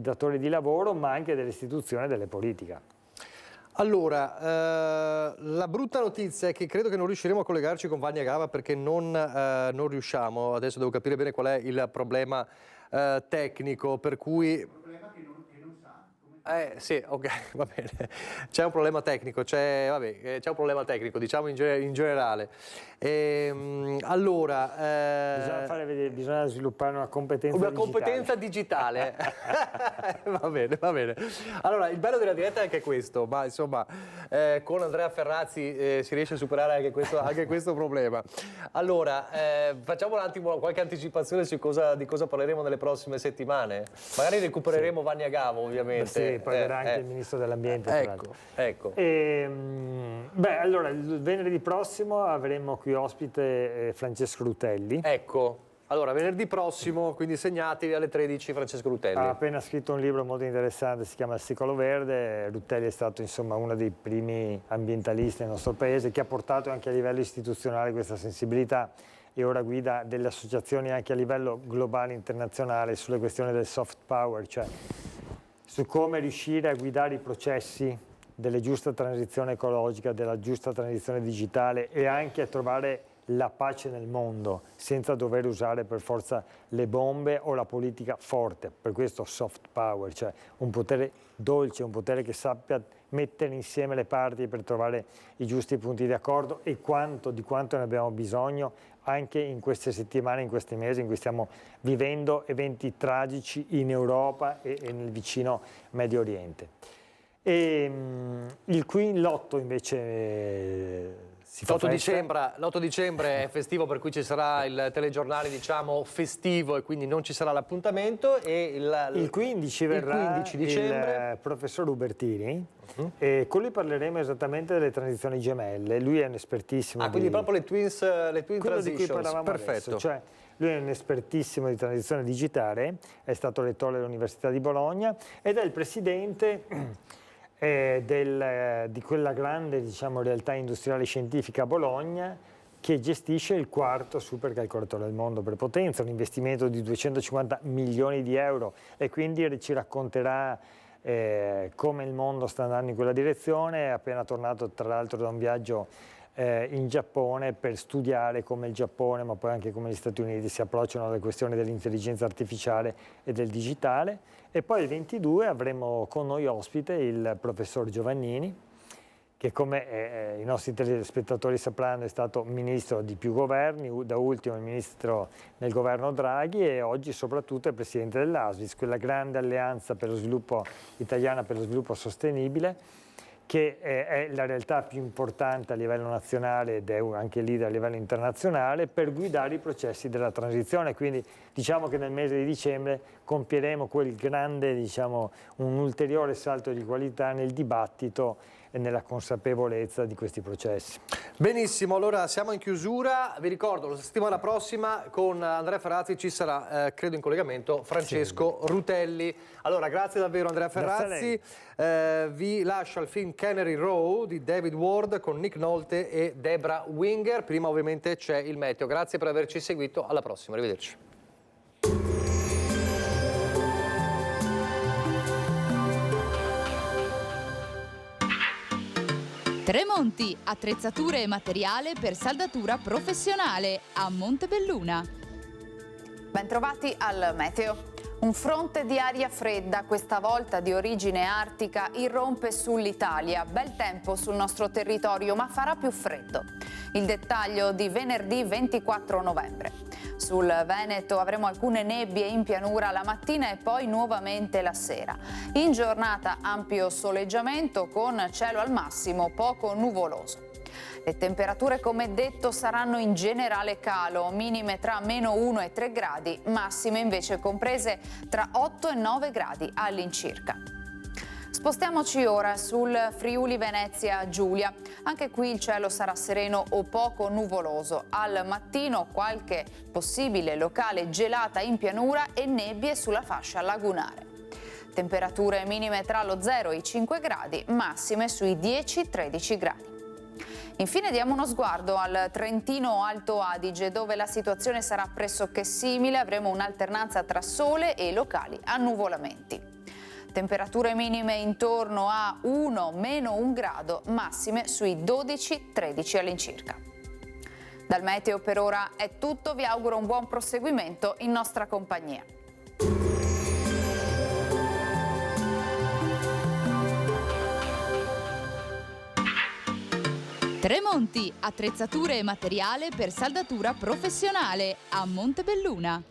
[SPEAKER 6] datori di lavoro, ma anche delle istituzioni e delle politiche.
[SPEAKER 1] Allora, la brutta notizia è che credo che non riusciremo a collegarci con Vanni Agava perché non riusciamo. Adesso devo capire bene qual è il problema tecnico, per cui... Sì, ok, va bene. C'è un problema tecnico, c'è un problema tecnico, diciamo in generale. Allora...
[SPEAKER 6] Bisogna sviluppare una competenza digitale.
[SPEAKER 1] Una competenza digitale. Va bene, va bene. Allora, il bello della diretta è anche questo, ma insomma, con Andrea Ferrazzi si riesce a superare anche questo problema. Allora, facciamo un attimo qualche anticipazione su di cosa parleremo nelle prossime settimane. Magari recupereremo Vanni Agavo, ovviamente.
[SPEAKER 6] Sì, poi verrà anche il Ministro dell'Ambiente.
[SPEAKER 1] Ecco.
[SPEAKER 6] Allora, il venerdì prossimo avremo qui ospite Francesco Rutelli.
[SPEAKER 1] Ecco. Allora, venerdì prossimo, quindi segnatevi alle 13, Francesco Rutelli.
[SPEAKER 6] Ha appena scritto un libro molto interessante, si chiama Il secolo verde. Rutelli è stato insomma uno dei primi ambientalisti nel nostro paese, che ha portato anche a livello istituzionale questa sensibilità e ora guida delle associazioni anche a livello globale internazionale sulle questioni del soft power, cioè su come riuscire a guidare i processi della giusta transizione ecologica, della giusta transizione digitale e anche a trovare la pace nel mondo senza dover usare per forza le bombe o la politica forte. Per questo soft power, cioè un potere dolce, un potere che sappia mettere insieme le parti per trovare i giusti punti di accordo, e di quanto ne abbiamo bisogno anche in queste settimane, in questi mesi in cui stiamo vivendo eventi tragici in Europa e nel vicino Medio Oriente. E l'8 invece si fa
[SPEAKER 1] l'8 dicembre è festivo, per cui ci sarà il telegiornale, diciamo, festivo, e quindi non ci sarà l'appuntamento.
[SPEAKER 6] Il 15 verrà il 15 dicembre il professor Ubertini, e con lui parleremo esattamente delle transizioni gemelle. Lui è un espertissimo.
[SPEAKER 1] Quindi proprio le twin transitions.
[SPEAKER 6] Di cui parlavamo
[SPEAKER 1] perfetto.
[SPEAKER 6] Adesso, cioè, lui è un espertissimo di transizione digitale, è stato rettore dell'Università di Bologna ed è il presidente di quella grande, diciamo, realtà industriale scientifica a Bologna, che gestisce il 4º supercalcolatore del mondo per potenza, un investimento di 250 milioni di euro, e quindi ci racconterà come il mondo sta andando in quella direzione. È appena tornato tra l'altro da un viaggio in Giappone per studiare come il Giappone, ma poi anche come gli Stati Uniti, si approcciano alle questioni dell'intelligenza artificiale e del digitale. E poi il 22 avremo con noi ospite il professor Giovannini, che come i nostri telespettatori sapranno è stato ministro di più governi, da ultimo il ministro nel governo Draghi, e oggi soprattutto è presidente dell'ASVIS, quella grande alleanza per lo sviluppo italiana per lo sviluppo sostenibile, che è la realtà più importante a livello nazionale ed è anche leader a livello internazionale per guidare i processi della transizione. Quindi diciamo che nel mese di dicembre compieremo quel grande, diciamo, un ulteriore salto di qualità nel dibattito e nella consapevolezza di questi processi.
[SPEAKER 1] Benissimo, allora siamo in chiusura. Vi ricordo, la settimana prossima con Andrea Ferrazzi ci sarà, credo in collegamento, Francesco Rutelli. Allora, grazie davvero Andrea Ferrazzi. Vi lascio al film Cannery Row di David Ward con Nick Nolte e Debra Winger. Prima ovviamente c'è il meteo. Grazie per averci seguito, alla prossima, arrivederci.
[SPEAKER 7] Tremonti, attrezzature e materiale per saldatura professionale a Montebelluna.
[SPEAKER 9] Bentrovati al meteo. Un fronte di aria fredda, questa volta di origine artica, irrompe sull'Italia. Bel tempo sul nostro territorio, ma farà più freddo. Il dettaglio di venerdì 24 novembre. Sul Veneto avremo alcune nebbie in pianura la mattina e poi nuovamente la sera. In giornata ampio soleggiamento con cielo al massimo poco nuvoloso. Le temperature, come detto, saranno in generale calo, minime tra -1 e 3 gradi, massime invece comprese tra 8 e 9 gradi all'incirca. Spostiamoci ora sul Friuli Venezia Giulia. Anche qui il cielo sarà sereno o poco nuvoloso. Al mattino qualche possibile locale gelata in pianura e nebbie sulla fascia lagunare. Temperature minime tra lo 0 e i 5 gradi, massime sui 10-13 gradi. Infine diamo uno sguardo al Trentino Alto Adige, dove la situazione sarà pressoché simile, avremo un'alternanza tra sole e locali annuvolamenti. Temperature minime intorno a 1-1 grado, massime sui 12-13 all'incirca. Dal meteo per ora è tutto, vi auguro un buon proseguimento in nostra compagnia.
[SPEAKER 7] Tremonti, attrezzature e materiale per saldatura professionale a Montebelluna.